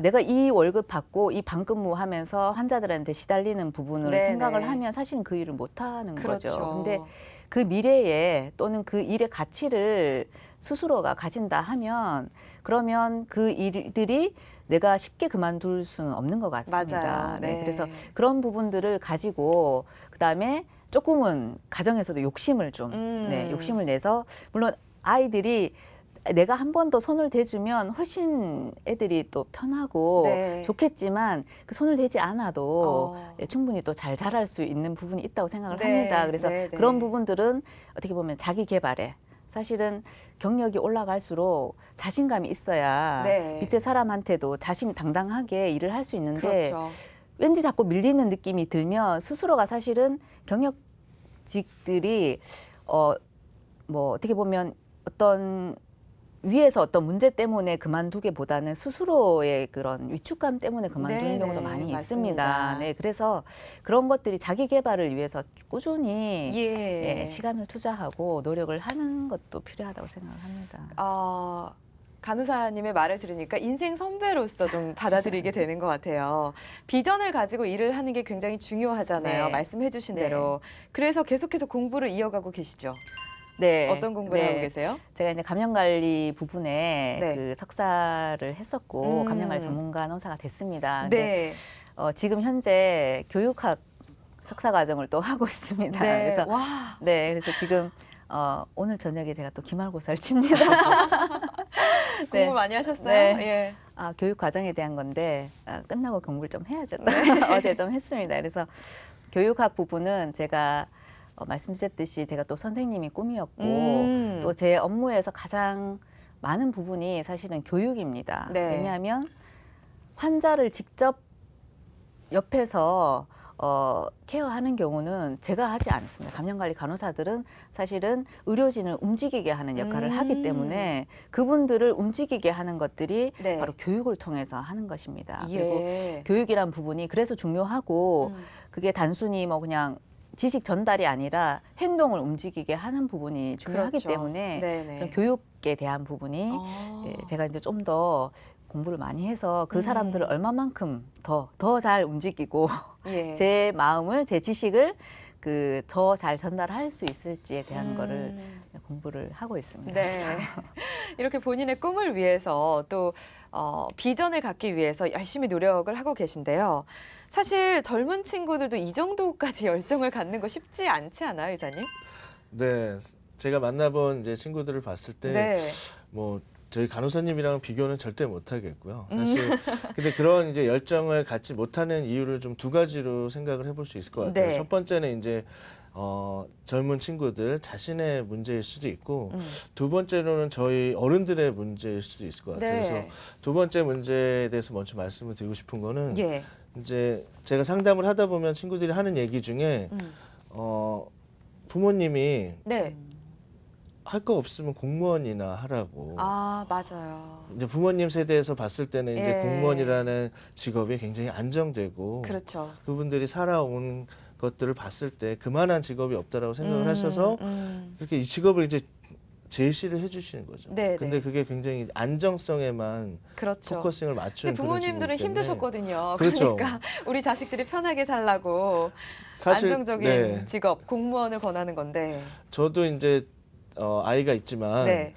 내가 이 월급 받고 이 반근무하면서 환자들한테 시달리는 부분을 네네. 생각을 하면 사실은 그 일을 못 하는 그렇죠. 거죠. 근데 그 미래에 또는 그 일의 가치를 스스로가 가진다 하면 그러면 그 일들이 내가 쉽게 그만둘 수는 없는 것 같습니다. 맞아요. 네. 네. 그래서 그런 부분들을 가지고 그다음에 조금은 가정에서도 욕심을 좀 네, 욕심을 내서 물론 아이들이 내가 한 번 더 손을 대주면 훨씬 애들이 또 편하고 네. 좋겠지만 그 손을 대지 않아도 어. 충분히 또 잘 자랄 수 있는 부분이 있다고 생각을 네. 합니다. 그래서 네, 네. 그런 부분들은 어떻게 보면 자기 개발에 사실은 경력이 올라갈수록 자신감이 있어야 네. 밑에 사람한테도 자신당당하게 일을 할 수 있는데 그렇죠. 왠지 자꾸 밀리는 느낌이 들면 스스로가 사실은 경력직들이 뭐 어떻게 보면 어떤 위에서 어떤 문제 때문에 그만두기보다는 스스로의 그런 위축감 때문에 그만두는 네네, 경우도 많이 맞습니다. 있습니다. 네, 그래서 그런 것들이 자기 개발을 위해서 꾸준히 예. 네, 시간을 투자하고 노력을 하는 것도 필요하다고 생각을 합니다. 간호사님의 말을 들으니까 인생 선배로서 좀 받아들이게 되는 것 같아요. 비전을 가지고 일을 하는 게 굉장히 중요하잖아요. 네. 말씀해 주신 네. 대로. 그래서 계속해서 공부를 이어가고 계시죠. 네, 어떤 공부를 네. 하고 계세요? 제가 이제 감염관리 부분에 네. 그 석사를 했었고 감염관리 전문 간호사가 됐습니다. 근데 네. 지금 현재 교육학 석사 과정을 또 하고 있습니다. 네. 그래서 와. 네, 그래서 지금 오늘 저녁에 제가 또 기말고사를 칩니다. 공부 네. 많이 하셨어요? 네. 예. 교육 과정에 대한 건데 끝나고 공부를 좀 해야죠. 네. 어제 좀 했습니다. 그래서 교육학 부분은 제가 말씀드렸듯이 제가 또 선생님이 꿈이었고 또 제 업무에서 가장 많은 부분이 사실은 교육입니다. 네. 왜냐하면 환자를 직접 옆에서 케어하는 경우는 제가 하지 않습니다. 감염관리 간호사들은 사실은 의료진을 움직이게 하는 역할을 하기 때문에 그분들을 움직이게 하는 것들이 네. 바로 교육을 통해서 하는 것입니다. 그리고 예. 교육이란 부분이 그래서 중요하고 그게 단순히 뭐 그냥 지식 전달이 아니라 행동을 움직이게 하는 부분이 중요하기 그렇죠. 때문에 네네. 그런 교육에 대한 부분이 제가 이제 좀 더 공부를 많이 해서 그 사람들을 얼마만큼 더 잘 움직이고 예. 제 마음을 제 지식을 더 잘 전달할 수 있을지에 대한 거를 공부를 하고 있습니다. 네. 이렇게 본인의 꿈을 위해서 또 비전을 갖기 위해서 열심히 노력을 하고 계신데요. 사실 젊은 친구들도 이 정도까지 열정을 갖는 거 쉽지 않지 않아요, 의사님? 네, 제가 만나본 이제 친구들을 봤을 때 네. 뭐 저희 간호사님이랑 비교는 절대 못 하겠고요. 사실 근데 그런 이제 열정을 갖지 못하는 이유를 좀 두 가지로 생각을 해볼 수 있을 것 같아요. 네. 첫 번째는 이제 젊은 친구들 자신의 문제일 수도 있고 두 번째로는 저희 어른들의 문제일 수도 있을 것 같아요. 네. 그래서 두 번째 문제에 대해서 먼저 말씀을 드리고 싶은 거는 예. 이제 제가 상담을 하다 보면 친구들이 하는 얘기 중에 부모님이 네. 할 거 없으면 공무원이나 하라고. 맞아요. 이제 부모님 세대에서 봤을 때는 이제 예. 공무원이라는 직업이 굉장히 안정되고 그렇죠. 그분들이 살아온 것들을 봤을 때 그만한 직업이 없다라고 생각을 하셔서 이렇게 이 직업을 이제 제시를 해주시는 거죠. 네, 근데 네. 그게 굉장히 안정성에만 그렇죠. 포커싱을 맞추는 근데 그런 부모님들은 직업이기 때문에 힘드셨거든요. 그렇죠. 그러니까 우리 자식들이 편하게 살라고 사실 안정적인 네, 직업, 공무원을 권하는 건데. 저도 이제 아이가 있지만 네.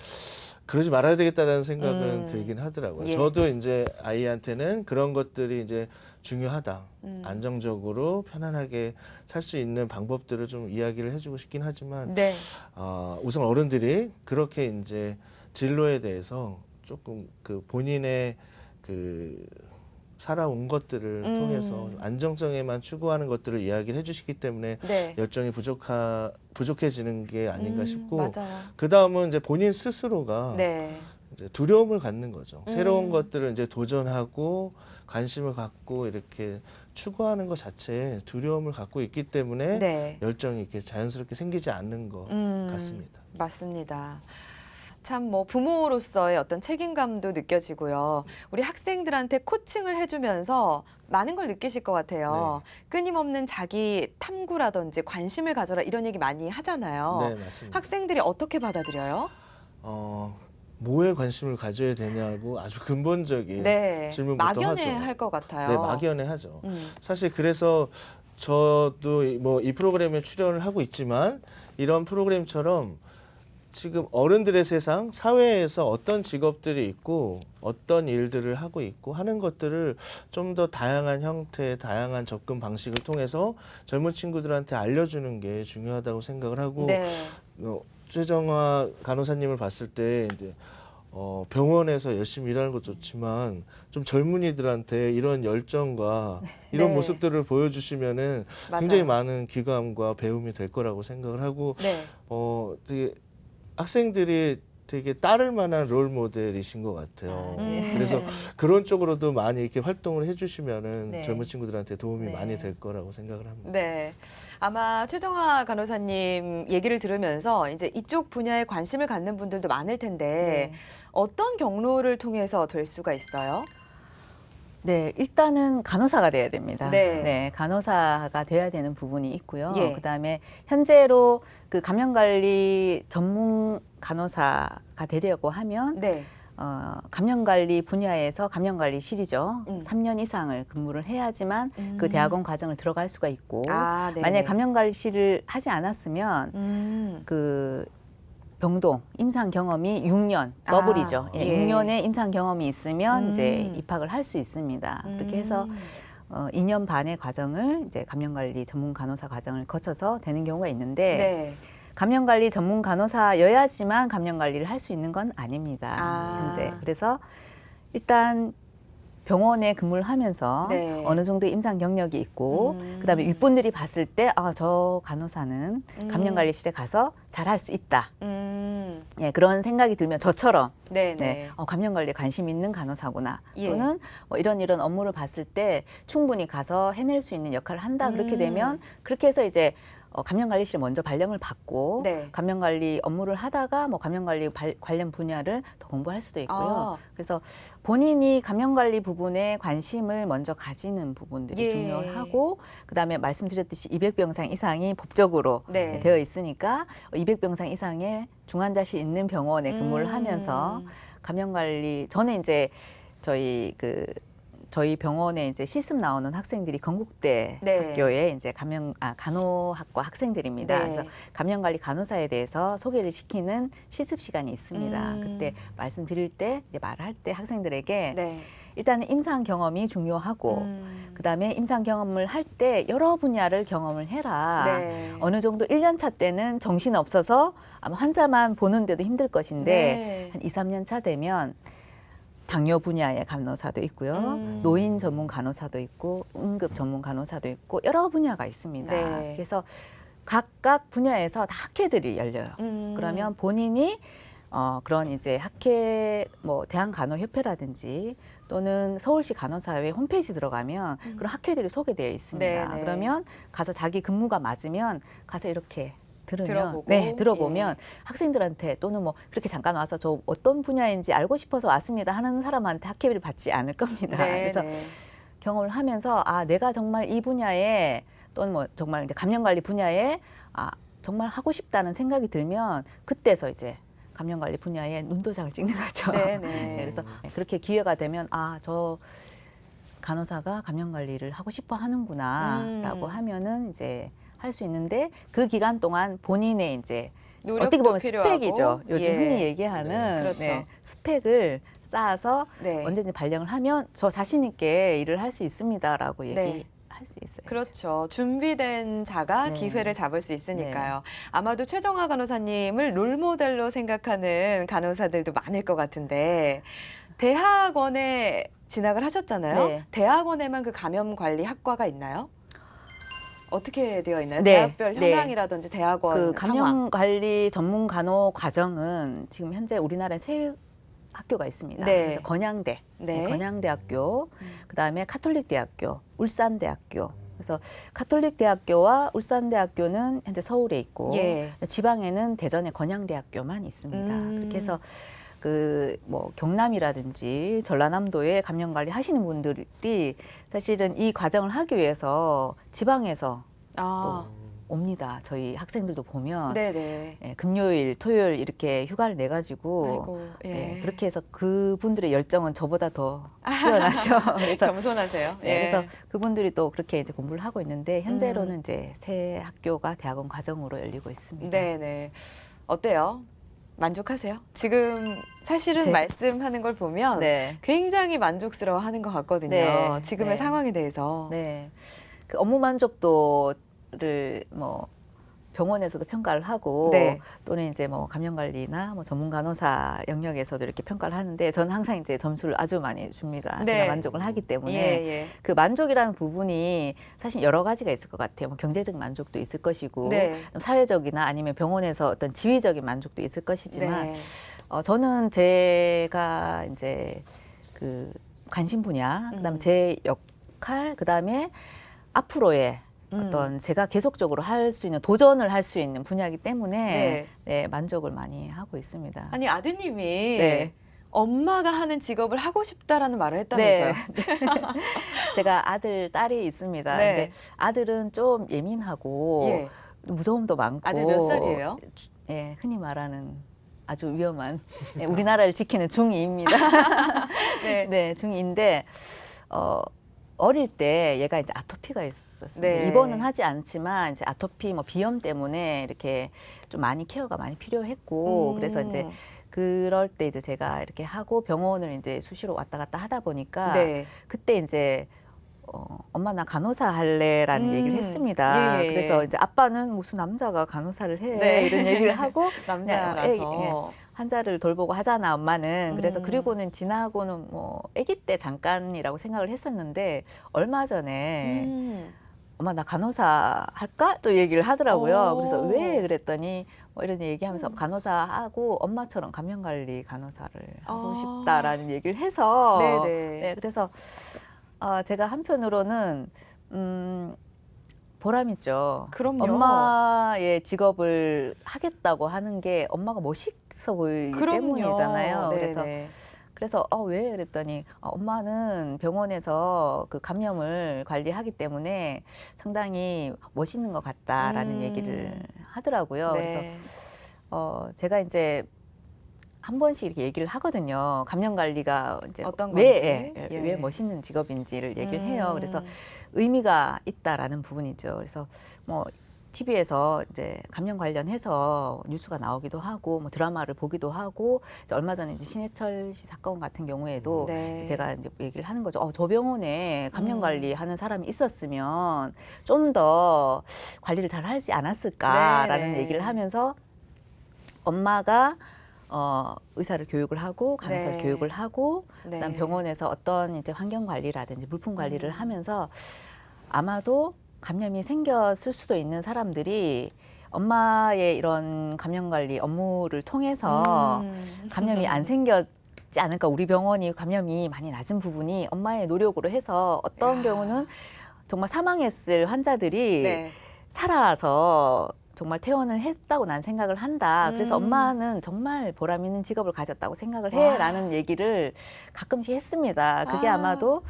그러지 말아야 되겠다라는 생각은 들긴 하더라고요. 예. 저도 이제 아이한테는 그런 것들이 이제 중요하다. 안정적으로 편안하게 살 수 있는 방법들을 좀 이야기를 해주고 싶긴 하지만 네. 우선 어른들이 그렇게 이제 진로에 대해서 조금 그 본인의 그 살아온 것들을 통해서 안정성에만 추구하는 것들을 이야기를 해주시기 때문에 네. 열정이 부족해지는 게 아닌가 싶고 맞아요. 그 다음은 이제 본인 스스로가 네. 이제 두려움을 갖는 거죠. 새로운 것들을 이제 도전하고 관심을 갖고 이렇게 추구하는 것 자체에 두려움을 갖고 있기 때문에 네. 열정이 이렇게 자연스럽게 생기지 않는 것 같습니다. 맞습니다. 참 뭐 부모로서의 어떤 책임감도 느껴지고요. 우리 학생들한테 코칭을 해주면서 많은 걸 느끼실 것 같아요. 끊임없는 자기 탐구라든지 관심을 가져라 이런 얘기 많이 하잖아요. 네, 맞습니다. 학생들이 어떻게 받아들여요? 뭐에 관심을 가져야 되냐고 아주 근본적인 네, 질문부터 하죠. 막연해할 것 같아요. 네, 막연해하죠. 음. 사실 그래서 저도 뭐 이 프로그램에 출연을 하고 있지만 이런 프로그램처럼 지금 어른들의 세상, 사회에서 어떤 직업들이 있고 어떤 일들을 하고 있고 하는 것들을 좀 더 다양한 형태, 다양한 접근 방식을 통해서 젊은 친구들한테 알려주는 게 중요하다고 생각을 하고 네. 최정화 간호사님을 봤을 때 이제 병원에서 열심히 일하는 것도 좋지만 좀 젊은이들한테 이런 열정과 이런 네. 모습들을 보여주시면은 맞아요. 굉장히 많은 귀감과 배움이 될 거라고 생각을 하고 네. 되게 학생들이 되게 따를 만한 롤 모델이신 것 같아요. 그래서 그런 쪽으로도 많이 이렇게 활동을 해주시면은 네. 젊은 친구들한테 도움이 네. 많이 될 거라고 생각을 합니다. 네. 아마 최정화 간호사님 얘기를 들으면서 이제 이쪽 분야에 관심을 갖는 분들도 많을 텐데 네. 어떤 경로를 통해서 될 수가 있어요? 네, 일단은 간호사가 돼야 됩니다. 네. 간호사가 돼야 되는 부분이 있고요. 예. 그다음에 현재로 그 감염관리 전문 간호사가 되려고 하면 네. 감염관리 분야에서 감염관리실이죠. 음. 3년 이상을 근무를 해야지만 그 대학원 과정을 들어갈 수가 있고 아, 네. 만약에 감염관리실을 하지 않았으면 그 병동 임상 경험이 6년 더블이죠. 아, 예, 예. 6년의 임상 경험이 있으면 이제 입학을 할 수 있습니다. 그렇게 해서 2년 반의 과정을 이제 감염관리 전문 간호사 과정을 거쳐서 되는 경우가 있는데 네. 감염관리 전문 간호사여야지만 감염관리를 할 수 있는 건 아닙니다. 아. 현재 그래서 일단 병원에 근무를 하면서 네. 어느 정도 임상 경력이 있고 그다음에 윗분들이 봤을 때 저 간호사는 감염관리실에 가서 잘할 수 있다. 예, 그런 생각이 들면 저처럼 네, 네, 네. 감염관리에 관심 있는 간호사구나. 예. 또는 뭐 이런 업무를 봤을 때 충분히 가서 해낼 수 있는 역할을 한다. 그렇게 되면 그렇게 해서 이제 감염관리실 먼저 발령을 받고 네. 감염관리 업무를 하다가 뭐 감염관리 관련 분야를 더 공부할 수도 있고요. 아. 그래서 본인이 감염관리 부분에 관심을 먼저 가지는 부분들이 예. 중요하고 그다음에 말씀드렸듯이 200병상 이상이 법적으로 네. 되어 있으니까 200병상 이상의 중환자실 있는 병원에 근무를 음. 하면서 감염관리 저는 이제 저희 병원에 이제 실습 나오는 학생들이 건국대 네. 학교에 이제 간호학과 학생들입니다. 네. 그래서 감염관리 간호사에 대해서 소개를 시키는 실습 시간이 있습니다. 음. 그때 말씀드릴 때 이제 말할 때 학생들에게 네. 일단은 임상 경험이 중요하고 그다음에 임상 경험을 할 때 여러 분야를 경험을 해라. 네. 어느 정도 1년 차 때는 정신 없어서 아마 환자만 보는데도 힘들 것인데 네. 한 2, 3년 차 되면 당뇨 분야의 간호사도 있고요. 음. 노인 전문 간호사도 있고 응급 전문 간호사도 있고 여러 분야가 있습니다. 네. 그래서 각각 분야에서 다 학회들이 열려요. 그러면 본인이 그런 이제 학회 뭐 대한간호협회라든지 또는 서울시 간호사회 홈페이지 들어가면 그런 학회들이 소개되어 있습니다. 네, 네. 그러면 가서 자기 근무가 맞으면 가서 이렇게 들어보고. 들어보면 학생들한테 또는 뭐 그렇게 잠깐 와서 저 어떤 분야인지 알고 싶어서 왔습니다 하는 사람한테 학회비를 받지 않을 겁니다. 네, 그래서 네. 경험을 하면서 내가 정말 이 분야에 또는 뭐 정말 이제 감염관리 분야에 정말 하고 싶다는 생각이 들면 그때서 이제 감염관리 분야에 눈도장을 찍는 거죠. 네, 네. 그래서 그렇게 기회가 되면 저 간호사가 감염관리를 하고 싶어 하는구나라고 하면은 이제 할 수 있는데 그 기간 동안 본인의 이제 노력도 어떻게 보면 필요하고. 스펙이죠. 요즘 예. 흔히 얘기하는 그렇죠. 스펙을 쌓아서 네. 언제든지 발령을 하면 저 자신 있게 일을 할 수 있습니다라고 네. 얘기할 수 있어요. 그렇죠. 준비된 자가 네. 기회를 잡을 수 있으니까요. 아마도 최정화 간호사님을 롤모델로 생각하는 간호사들도 많을 것 같은데 대학원에 진학을 하셨잖아요. 네. 대학원에만 그 감염관리학과가 있나요? 어떻게 되어 있나요? 네. 대학별 네. 현황이라든지 대학원 그 상황. 감염관리 전문 간호 과정은 지금 현재 우리나라에 세 학교가 있습니다. 네. 그래서 건양대, 네. 건양대학교, 그다음에 카톨릭대학교, 울산대학교, 그래서 가톨릭 대학교와 울산대학교는 현재 서울에 있고 예. 지방에는 대전의 건양대학교만 있습니다. 그렇게 해서 그 뭐 경남이라든지 전라남도에 감염 관리 하시는 분들이 사실은 이 과정을 하기 위해서 지방에서 아, 옵니다. 저희 학생들도 보면 네네. 예, 금요일, 토요일 이렇게 휴가를 내 가지고 아이고, 예. 그렇게 해서 그분들의 열정은 저보다 더 뛰어나죠. 그래서 겸손하세요. 네, 예. 그래서 그분들이 또 그렇게 이제 공부를 하고 있는데 현재로는 이제 새 학교가 대학원 과정으로 열리고 있습니다. 네네. 어때요? 만족하세요? 지금 사실은 말씀하는 걸 보면 네. 굉장히 만족스러워하는 것 같거든요. 네. 지금의 네. 상황에 대해서. 네. 그 업무 만족도를 뭐 병원에서도 평가를 하고 네. 또는 이제 뭐 감염 관리나 뭐 전문 간호사 영역에서도 이렇게 평가를 하는데 저는 항상 이제 점수를 아주 많이 줍니다. 네. 제가 만족을 하기 때문에 예. 그 만족이라는 부분이 사실 여러 가지가 있을 것 같아요. 뭐 경제적 만족도 있을 것이고 네. 사회적이나 아니면 병원에서 어떤 지위적인 만족도 있을 것이지만 네. 저는 제가 이제 그 관심 분야, 그다음에 제 역할, 그다음에 앞으로의 어떤 제가 계속적으로 할 수 있는 도전을 할 수 있는 분야이기 때문에 네. 네, 만족을 많이 하고 있습니다. 아니 아드님이 네. 엄마가 하는 직업을 하고 싶다라는 말을 네. 했다면서요? 제가 아들, 딸이 있습니다. 네. 근데 아들은 좀 예민하고 예. 무서움도 많고. 아들 몇 살이에요? 예, 흔히 말하는 아주 위험한 네, 우리나라를 지키는 중2입니다. 네. 네, 중2인데 어릴 때 얘가 이제 아토피가 있었습니다. 네. 입원은 하지 않지만 이제 아토피 뭐 비염 때문에 이렇게 좀 많이 케어가 많이 필요했고 그래서 이제 그럴 때 이제 제가 이렇게 하고 병원을 이제 수시로 왔다 갔다 하다 보니까 네. 그때 이제 엄마 나 간호사 할래라는 얘기를 했습니다. 예, 예, 그래서 예. 이제 아빠는 무슨 남자가 간호사를 해 네. 이런 얘기를 하고 남자라서. 환자를 돌보고 하잖아 엄마는. 그래서 음. 그리고는 지나고는 뭐 아기 때 잠깐이라고 생각을 했었는데 얼마 전에 엄마 나 간호사 할까? 또 얘기를 하더라고요. 오. 그래서 왜 그랬더니 뭐 이런 얘기하면서 간호사하고 엄마처럼 감염관리 간호사를 하고 싶다라는 얘기를 해서 네네. 네, 그래서 제가 한편으로는 보람있죠. 그럼요. 엄마의 직업을 하겠다고 하는 게 엄마가 멋있어 보이기 때문이잖아요. 네네. 그래서 왜 그랬더니 엄마는 병원에서 그 감염을 관리하기 때문에 상당히 멋있는 것 같다라는 얘기를 하더라고요. 네. 그래서 제가 이제 한 번씩 이렇게 얘기를 하거든요. 감염 관리가 이제 어떤 왜, 건지. 왜 멋있는 직업인지를 얘기를 해요. 그래서 의미가 있다라는 부분이죠. 그래서 뭐 TV에서 이제 감염 관련해서 뉴스가 나오기도 하고 뭐 드라마를 보기도 하고 이제 얼마 전에 이제 신해철 씨 사건 같은 경우에도 네. 이제 제가 이제 얘기를 하는 거죠. 저 병원에 감염 관리하는 사람이 있었으면 좀 더 관리를 잘 하지 않았을까라는 네. 얘기를 하면서 엄마가 의사를 교육을 하고 간호사를 네. 교육을 하고 네. 그다음 병원에서 어떤 이제 환경 관리라든지 물품 관리를 하면서 아마도 감염이 생겼을 수도 있는 사람들이 엄마의 이런 감염 관리 업무를 통해서 감염이 안 생겼지 않을까. 우리 병원이 감염이 많이 낮은 부분이 엄마의 노력으로 해서 어떤 경우는 정말 사망했을 환자들이 네. 살아서 정말 퇴원을 했다고 난 생각을 한다. 그래서 엄마는 정말 보람 있는 직업을 가졌다고 생각을 해라는 얘기를 가끔씩 했습니다. 그게 아마도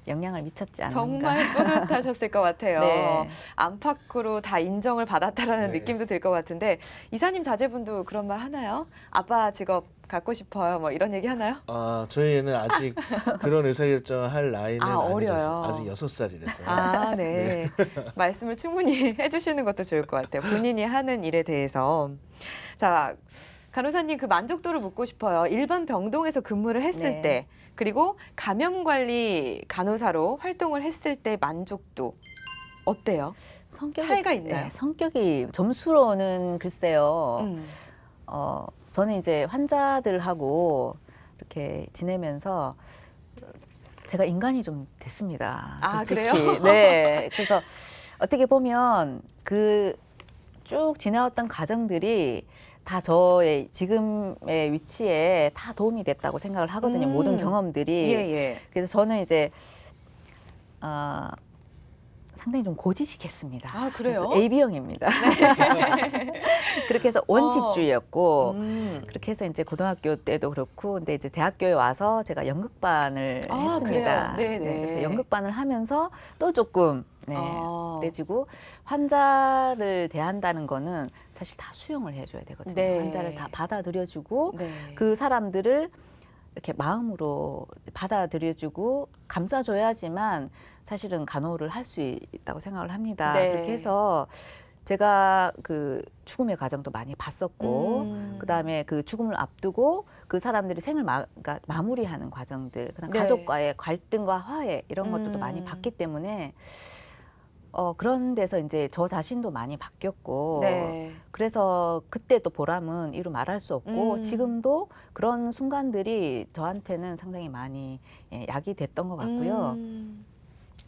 영향을 미쳤지 않는가. 정말 뿌듯하셨을 것 같아요. 네. 안팎으로 다 인정을 받았다라는 네. 느낌도 들 것 같은데 이사님 자제분도 그런 말 하나요? 아빠 직업 갖고 싶어요. 뭐 이런 얘기 하나요? 저희 애는 아직 그런 의사결정을 할 나이는 어려요. 아니라서 아직 6살이라서. 아, 네. 말씀을 충분히 해주시는 것도 좋을 것 같아요. 본인이 하는 일에 대해서. 자, 간호사님 그 만족도를 묻고 싶어요. 일반 병동에서 근무를 했을 네. 때 그리고 감염관리 간호사로 활동을 했을 때 만족도 어때요? 차이가 있나요? 네, 성격이 점수로는 글쎄요. 저는 이제 환자들하고 이렇게 지내면서 제가 인간이 좀 됐습니다. 아, 솔직히. 그래요? 네. 그래서 어떻게 보면 그 쭉 지나왔던 과정들이 다 저의 지금의 위치에 다 도움이 됐다고 생각을 하거든요. 모든 경험들이. 예. 그래서 저는 이제 상당히 좀 고지식했습니다. 아, 그래요? AB형입니다. 그렇게 해서 원칙주의였고 그렇게 해서 이제 고등학교 때도 그렇고 근데 이제 대학교에 와서 제가 연극반을 아, 했습니다. 그래요? 네네. 그래서 연극반을 하면서 또 조금 그래가지고 환자를 대한다는 거는 사실 다 수용을 해줘야 되거든요. 네. 환자를 다 받아들여주고 네. 그 사람들을 이렇게 마음으로 받아들여주고 감싸줘야지만 사실은 간호를 할 수 있다고 생각을 합니다. 네. 그렇게 해서 제가 그 죽음의 과정도 많이 봤었고 그다음에 그 죽음을 앞두고 그 사람들이 그러니까 마무리하는 과정들 그다음 네. 가족과의 갈등과 화해 이런 것들도 많이 봤기 때문에 그런 데서 이제 저 자신도 많이 바뀌었고 네. 그래서 그때 또 보람은 이루 말할 수 없고 지금도 그런 순간들이 저한테는 상당히 많이 약이 됐던 것 같고요.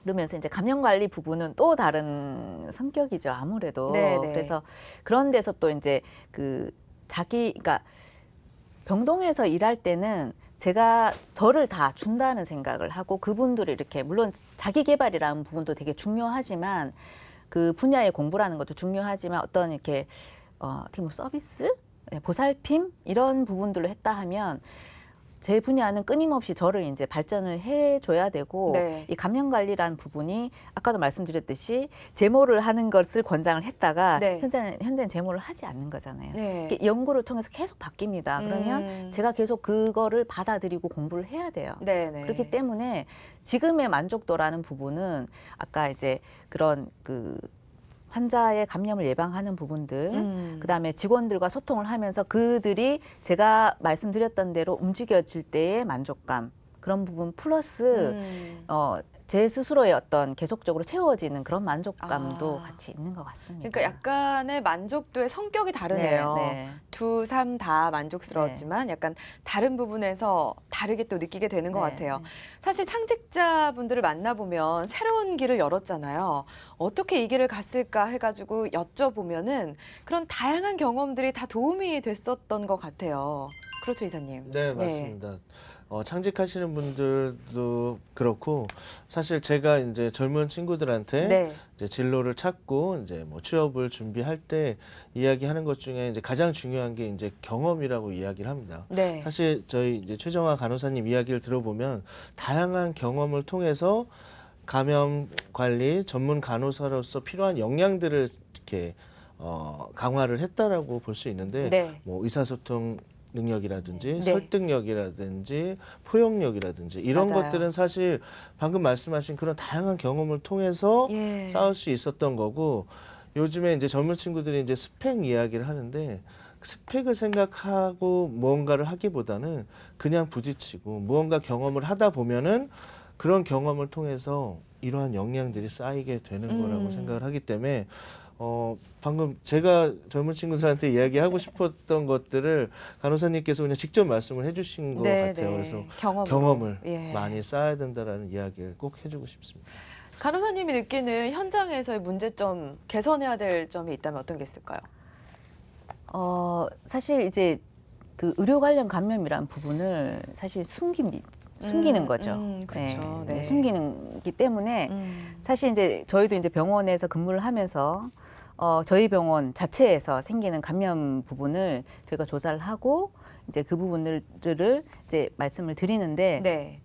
그러면서 이제 감염 관리 부분은 또 다른 성격이죠, 아무래도. 네네. 그래서 그런 데서 또 이제 그러니까 병동에서 일할 때는 제가 저를 다 준다는 생각을 하고 그분들을 이렇게 물론 자기 개발이라는 부분도 되게 중요하지만 그 분야의 공부라는 것도 중요하지만 어떤 이렇게 어떻게 보면 서비스, 보살핌 이런 부분들로 했다 하면 제 분야는 끊임없이 저를 이제 발전을 해줘야 되고 네. 이 감염 관리라는 부분이 아까도 말씀드렸듯이 제모를 하는 것을 권장을 했다가 네. 현재는 제모를 하지 않는 거잖아요. 네. 이게 연구를 통해서 계속 바뀝니다. 그러면 제가 계속 그거를 받아들이고 공부를 해야 돼요. 네네. 그렇기 때문에 지금의 만족도라는 부분은 아까 이제 그런 그 환자의 감염을 예방하는 부분들, 그다음에 직원들과 소통을 하면서 그들이 제가 말씀드렸던 대로 움직여질 때의 만족감 그런 부분 플러스 제 스스로의 어떤 계속적으로 채워지는 그런 만족감도 같이 있는 것 같습니다. 그러니까 약간의 만족도의 성격이 다르네요. 네. 두 삶 다 만족스러웠지만 약간 다른 부분에서 다르게 또 느끼게 되는 것 네. 같아요. 사실 창직자분들을 만나보면 새로운 길을 열었잖아요. 어떻게 이 길을 갔을까 해가지고 여쭤보면은 그런 다양한 경험들이 다 도움이 됐었던 것 같아요. 그렇죠, 이사님? 네, 맞습니다. 창직하시는 분들도 그렇고 사실 제가 이제 젊은 친구들한테 네. 이제 진로를 찾고 이제 뭐 취업을 준비할 때 이야기하는 것 중에 이제 가장 중요한 게 이제 경험이라고 이야기를 합니다. 네. 사실 저희 이제 최정화 간호사님 이야기를 들어보면 다양한 경험을 통해서 감염 관리 전문 간호사로서 필요한 역량들을 이렇게 강화를 했다라고 볼 수 있는데 네. 뭐 의사소통 능력이라든지 네. 설득력이라든지 포용력이라든지 이런 맞아요. 것들은 사실 방금 말씀하신 그런 다양한 경험을 통해서 예. 쌓을 수 있었던 거고 요즘에 이제 젊은 친구들이 이제 스펙 이야기를 하는데 스펙을 생각하고 무언가를 하기보다는 그냥 부딪히고 무언가 경험을 하다 보면은 그런 경험을 통해서 이러한 역량들이 쌓이게 되는 거라고 생각을 하기 때문에 방금 제가 젊은 친구들한테 이야기하고 싶었던 것들을 간호사님께서 그냥 직접 말씀을 해주신 것 네, 같아요. 네. 그래서 경험으로. 경험을 예. 많이 쌓아야 된다라는 이야기를 꼭 해주고 싶습니다. 간호사님이 느끼는 현장에서의 문제점, 개선해야 될 점이 있다면 어떤 게 있을까요? 사실 이제 그 의료 관련 감염이라는 부분을 사실 숨기는 거죠. 그렇죠. 네. 숨기는기 때문에 사실 이제 저희도 이제 병원에서 근무를 하면서 저희 병원 자체에서 생기는 감염 부분을 저희가 조사를 하고 이제 그 부분들을 이제 말씀을 드리는데 네.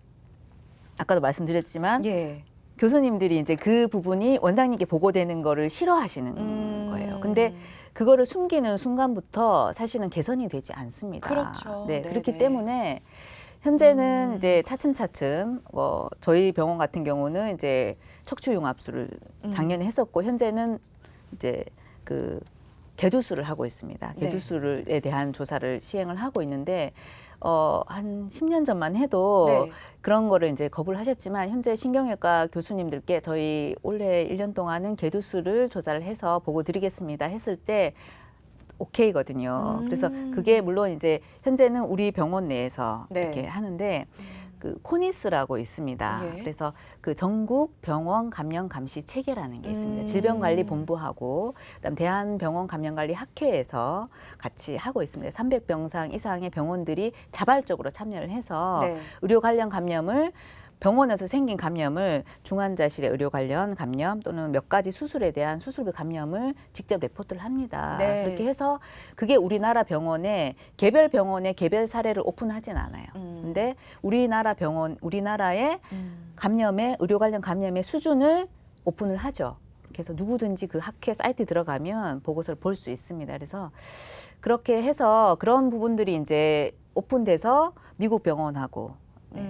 아까도 말씀드렸지만 예. 교수님들이 이제 그 부분이 원장님께 보고되는 거를 싫어하시는 거예요. 근데 그거를 숨기는 순간부터 사실은 개선이 되지 않습니다. 그렇죠. 네, 네네. 그렇기 때문에 현재는 이제 차츰차츰 저희 병원 같은 경우는 이제 척추융합술을 작년에 했었고 현재는 이제 그 개두술을 하고 있습니다. 네. 개두술에 대한 조사를 시행을 하고 있는데 한 10년 전만 해도 네. 그런 거를 이제 거부를 하셨지만 현재 신경외과 교수님들께 저희 올해 1년 동안은 개두술을 조사를 해서 보고 드리겠습니다 했을 때 오케이거든요. 그래서 그게 물론 이제 현재는 우리 병원 내에서 네. 이렇게 하는데 그 코니스라고 있습니다. 예. 그래서 그 전국 병원 감염 감시 체계라는 게 있습니다. 질병관리본부하고 그다음 대한병원 감염관리학회에서 같이 하고 있습니다. 300병상 이상의 병원들이 자발적으로 참여를 해서 네. 의료 관련 감염을 병원에서 생긴 감염을 중환자실의 의료 관련 감염 또는 몇 가지 수술에 대한 수술비 감염을 직접 레포트를 합니다. 네. 그렇게 해서 그게 우리나라 병원에 개별 사례를 오픈하진 않아요. 근데 우리나라의 감염의 의료 관련 감염의 수준을 오픈을 하죠. 그래서 누구든지 그 학회 사이트 들어가면 보고서를 볼 수 있습니다. 그래서 그렇게 해서 그런 부분들이 이제 오픈돼서 미국 병원하고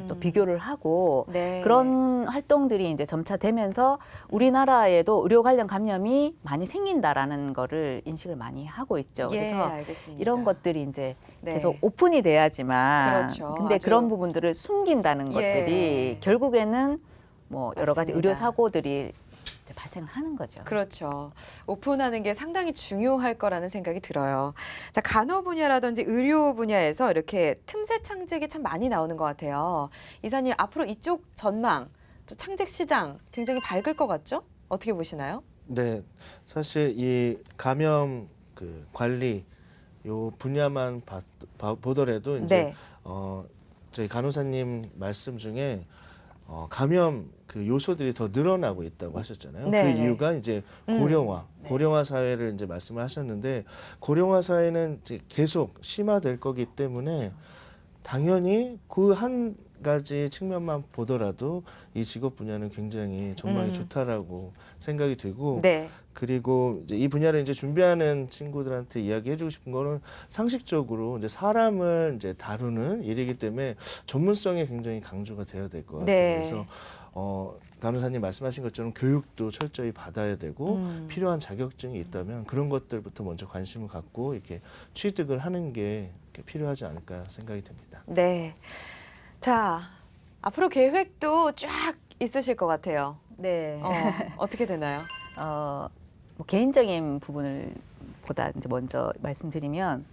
또 비교를 하고 네. 그런 활동들이 이제 점차 되면서 우리나라에도 의료 관련 감염이 많이 생긴다라는 거를 인식을 많이 하고 있죠. 예, 그래서 알겠습니다. 이런 것들이 이제 네. 계속 오픈이 돼야지만 그렇죠. 근데 아주- 그런 부분들을 숨긴다는 예. 것들이 결국에는 뭐 여러 가지 맞습니다. 의료 사고들이 이제 발생을 하는 거죠. 그렇죠. 오픈하는 게 상당히 중요할 거라는 생각이 들어요. 자, 간호 분야라든지 의료 분야에서 이렇게 틈새 창직이 참 많이 나오는 것 같아요. 이사님, 앞으로 이쪽 전망, 또 창직 시장 굉장히 밝을 것 같죠? 어떻게 보시나요? 네, 사실 이 감염 그 관리 요 분야만 보더라도 이제 네. 저희 간호사님 말씀 중에 감염 그 요소들이 더 늘어나고 있다고 하셨잖아요. 네. 그 이유가 이제 고령화 사회를 이제 말씀을 하셨는데 고령화 사회는 이제 계속 심화될 거기 때문에 당연히 그 한 가지 측면만 보더라도 이 직업 분야는 굉장히 전망이 좋다라고 생각이 되고 네. 그리고 이제 이 분야를 이제 준비하는 친구들한테 이야기해주고 싶은 거는 상식적으로 이제 사람을 이제 다루는 일이기 때문에 전문성이 굉장히 강조가 돼야 될 것 같아요. 네. 그래서 간호사님 말씀하신 것처럼 교육도 철저히 받아야 되고 필요한 자격증이 있다면 그런 것들부터 먼저 관심을 갖고 이렇게 취득을 하는 게 이렇게 필요하지 않을까 생각이 듭니다. 네. 자, 앞으로 계획도 쫙 있으실 것 같아요. 네. 어떻게 되나요? 뭐 개인적인 부분을 보다 이제 먼저 말씀드리면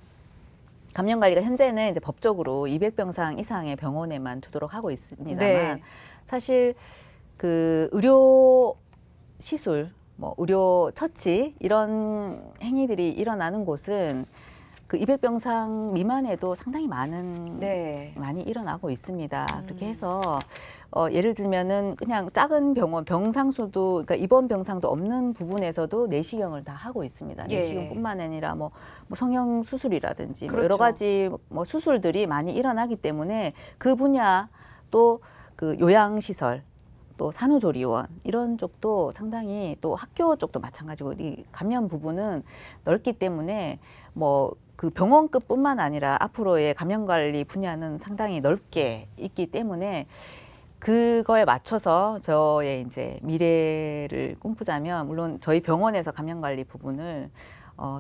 감염 관리가 현재는 이제 법적으로 200병상 이상의 병원에만 두도록 하고 있습니다만 네. 사실 그 의료 시술, 뭐 의료 처치 이런 행위들이 일어나는 곳은 그 200병상 미만에도 상당히 네. 많이 일어나고 있습니다. 그렇게 해서 예를 들면은 그냥 작은 병원 병상수도 그러니까 입원 병상도 없는 부분에서도 내시경을 다 하고 있습니다. 예. 내시경뿐만 아니라 뭐 성형 수술이라든지 뭐 그렇죠. 여러 가지 뭐 수술들이 많이 일어나기 때문에 그 분야 또 그 요양 시설 또 산후조리원 이런 쪽도 상당히 또 학교 쪽도 마찬가지고 이 감염 부분은 넓기 때문에 뭐 그 병원급뿐만 아니라 앞으로의 감염 관리 분야는 상당히 넓게 있기 때문에 그거에 맞춰서 저의 이제 미래를 꿈꾸자면 물론 저희 병원에서 감염 관리 부분을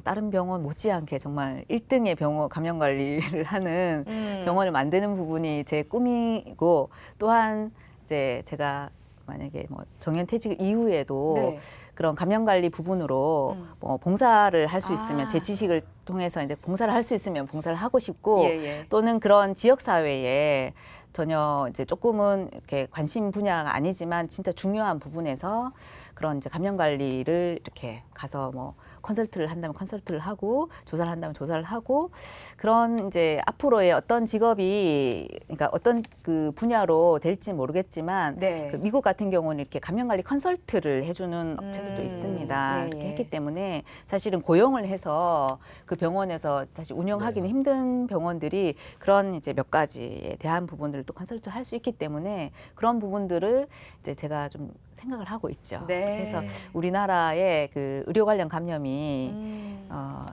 다른 병원 못지않게 정말 1등의 병원 감염 관리를 하는 병원을 만드는 부분이 제 꿈이고 또한 이제 제가 만약에 뭐 정년퇴직 이후에도 네. 그런 감염 관리 부분으로 뭐 봉사를 할 수 아. 있으면 제 지식을 통해서 이제 봉사를 할 수 있으면 봉사를 하고 싶고 예. 또는 그런 지역 사회에 전혀 이제 조금은 이렇게 관심 분야가 아니지만 진짜 중요한 부분에서 그런 이제 감염 관리를 이렇게 가서 뭐 컨설트를 한다면 컨설트를 하고 조사를 한다면 조사를 하고 그런 이제 앞으로의 어떤 직업이 그러니까 어떤 그 분야로 될지 모르겠지만 네. 그 미국 같은 경우는 이렇게 감염 관리 컨설트를 해주는 업체들도 있습니다. 예, 그렇게 예. 했기 때문에 사실은 고용을 해서 그 병원에서 사실 운영하기는 힘든 병원들이 그런 이제 몇 가지에 대한 부분들을 또 컨설트를 할 수 있기 때문에 그런 부분들을 이제 제가 좀 생각을 하고 있죠. 네. 그래서 우리나라의 그 의료 관련 감염이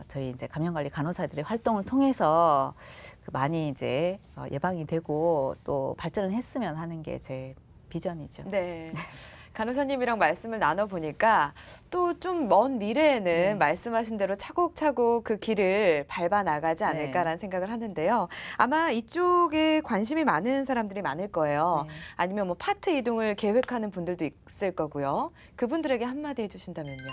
저희 이제 감염관리 간호사들의 활동을 통해서 그 많이 이제 예방이 되고 또 발전을 했으면 하는 게 제 비전이죠. 네. 간호사님이랑 말씀을 나눠보니까 또 좀 먼 미래에는 말씀하신 대로 차곡차곡 그 길을 밟아 나가지 않을까라는 생각을 하는데요. 아마 이쪽에 관심이 많은 사람들이 많을 거예요. 네. 아니면 뭐 파트 이동을 계획하는 분들도 있을 거고요. 그분들에게 한마디 해주신다면요.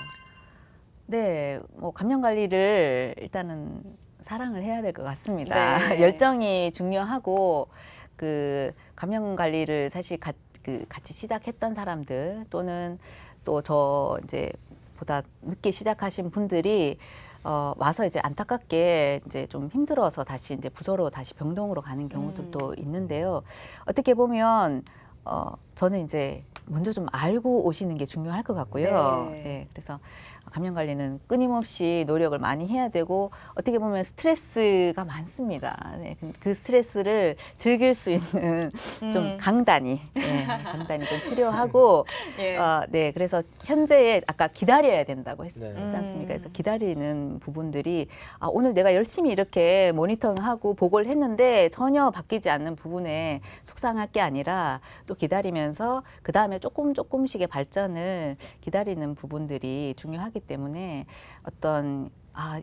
네, 뭐 감염 관리를 일단은 사랑을 해야 될 것 같습니다. 네. 열정이 중요하고 그 감염 관리를 사실 같이 시작했던 사람들 또는 또 저 이제 보다 늦게 시작하신 분들이 와서 이제 안타깝게 이제 좀 힘들어서 다시 이제 부서로 다시 병동으로 가는 경우들도 있는데요. 어떻게 보면 저는 이제 먼저 좀 알고 오시는 게 중요할 것 같고요. 네. 네, 그래서 감염 관리는 끊임없이 노력을 많이 해야 되고 어떻게 보면 스트레스가 많습니다. 네, 그 스트레스를 즐길 수 있는 좀 강단이 강단이 좀 필요하고 예. 네, 그래서 현재에 아까 기다려야 된다고 했지 네. 않습니까? 그래서 기다리는 부분들이 오늘 내가 열심히 이렇게 모니터링하고 보고를 했는데 전혀 바뀌지 않는 부분에 속상할 게 아니라 또 기다리면서 그 다음에 조금씩의 발전을 기다리는 부분들이 중요하기 때문에 어떤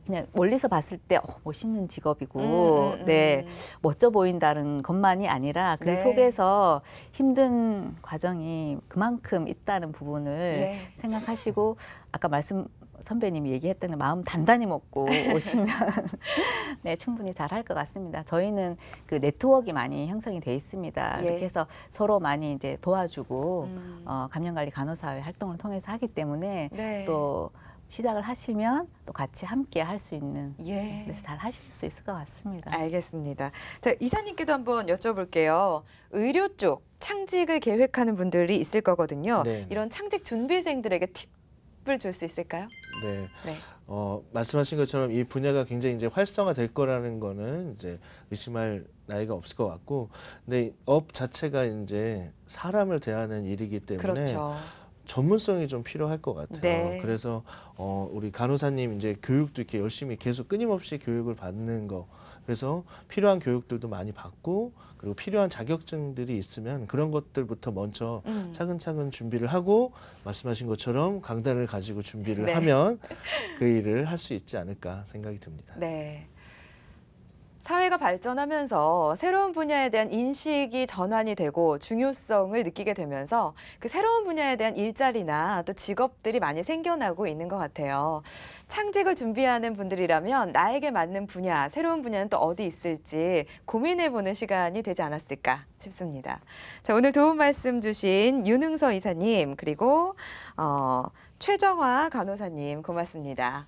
그냥 멀리서 봤을 때 멋있는 직업이고 네 멋져 보인다는 것만이 아니라 그 네. 속에서 힘든 과정이 그만큼 있다는 부분을 네. 생각하시고 아까 선배님이 얘기했던 마음 단단히 먹고 오시면 네, 충분히 잘할 것 같습니다. 저희는 그 네트워크가 많이 형성이 돼 있습니다. 예. 이렇게 해서 서로 많이 이제 도와주고 감염관리 간호사회 활동을 통해서 하기 때문에 네. 또 시작을 하시면 또 같이 함께 할 수 있는 예. 그래서 잘 하실 수 있을 것 같습니다. 알겠습니다. 자, 이사님께도 한번 여쭤볼게요. 의료 쪽 창직을 계획하는 분들이 있을 거거든요. 네. 이런 창직 준비생들에게 팁을 줄 수 있을까요? 네. 네. 말씀하신 것처럼 이 분야가 굉장히 이제 활성화될 거라는 거는 이제 의심할 나이가 없을 것 같고, 근데 업 자체가 이제 사람을 대하는 일이기 때문에 그렇죠. 전문성이 좀 필요할 것 같아요. 네. 그래서 우리 간호사님 이제 교육도 이렇게 열심히 계속 끊임없이 교육을 받는 거. 그래서 필요한 교육들도 많이 받고 그리고 필요한 자격증들이 있으면 그런 것들부터 먼저 차근차근 준비를 하고 말씀하신 것처럼 강단을 가지고 준비를 네. 하면 그 일을 할 수 있지 않을까 생각이 듭니다. 네. 사회가 발전하면서 새로운 분야에 대한 인식이 전환이 되고 중요성을 느끼게 되면서 그 새로운 분야에 대한 일자리나 또 직업들이 많이 생겨나고 있는 것 같아요. 창직을 준비하는 분들이라면 나에게 맞는 분야, 새로운 분야는 또 어디 있을지 고민해보는 시간이 되지 않았을까 싶습니다. 자, 오늘 도움 말씀 주신 윤흥서 이사님 그리고 최정화 간호사님 고맙습니다.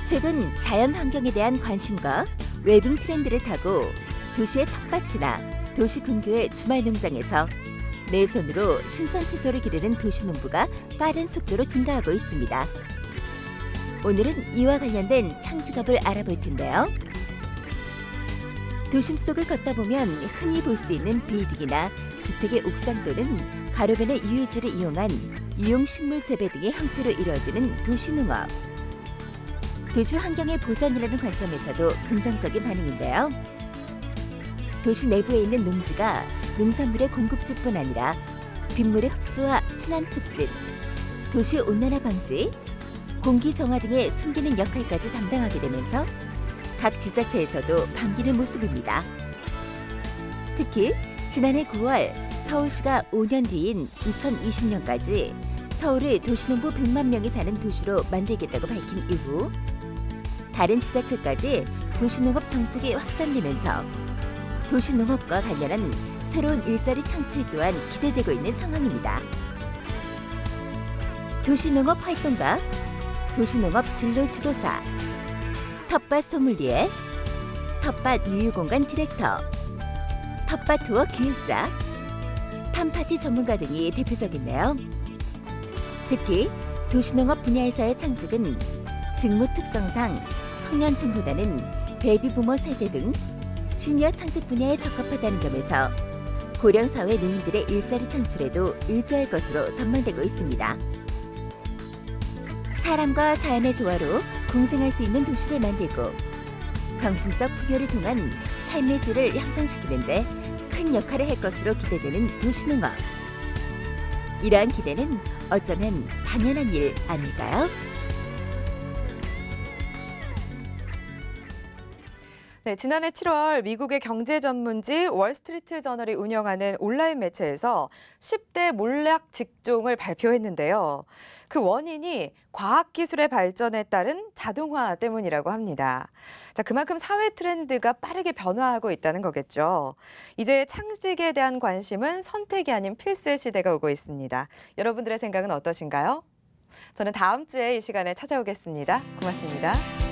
최근 자연 환경에 대한 관심과 웨빙 트렌드를 타고 도시의 텃밭이나 도시 근교의 주말 농장에서 내 손으로 신선 채소를 기르는 도시농부가 빠른 속도로 증가하고 있습니다. 오늘은 이와 관련된 창직업을 알아볼 텐데요. 도심 속을 걷다 보면 흔히 볼 수 있는 빌딩이나 주택의 옥상 또는 가로변의 유해지를 이용한 유용식물 재배 등의 형태로 이루어지는 도시농업. 도시 환경의 보전이라는 관점에서도 긍정적인 반응인데요. 도시 내부에 있는 농지가 농산물의 공급지뿐 아니라 빗물의 흡수와 순환 촉진, 도시 온난화 방지, 공기 정화 등의 숨기는 역할까지 담당하게 되면서 각 지자체에서도 반기는 모습입니다. 특히 지난해 9월 서울시가 5년 뒤인 2020년까지 서울을 도시농부 100만 명이 사는 도시로 만들겠다고 밝힌 이후 다른 지자체까지 도시농업 정책이 확산되면서 도시농업과 관련한 새로운 일자리 창출 또한 기대되고 있는 상황입니다. 도시농업 활동가, 도시농업 진로 지도사, 텃밭 소믈리에, 텃밭 유유공간 디렉터, 텃밭 투어 기획자, 팜파티 전문가 등이 대표적인데요. 특히 도시농업 분야에서의 창직은 직무 특성상 청년층보다는 베이비부머 세대 등 시니어 창직 분야에 적합하다는 점에서 고령사회 노인들의 일자리 창출에도 일조할 것으로 전망되고 있습니다. 사람과 자연의 조화로 공생할 수 있는 도시를 만들고 정신적 풍요를 통한 삶의 질을 향상시키는 데 큰 역할을 할 것으로 기대되는 도시농업. 이러한 기대는 어쩌면 당연한 일 아닐까요? 네, 지난해 7월 미국의 경제 전문지 월스트리트 저널이 운영하는 온라인 매체에서 10대 몰락 직종을 발표했는데요. 그 원인이 과학기술의 발전에 따른 자동화 때문이라고 합니다. 자, 그만큼 사회 트렌드가 빠르게 변화하고 있다는 거겠죠. 이제 창직에 대한 관심은 선택이 아닌 필수의 시대가 오고 있습니다. 여러분들의 생각은 어떠신가요? 저는 다음 주에 이 시간에 찾아오겠습니다. 고맙습니다.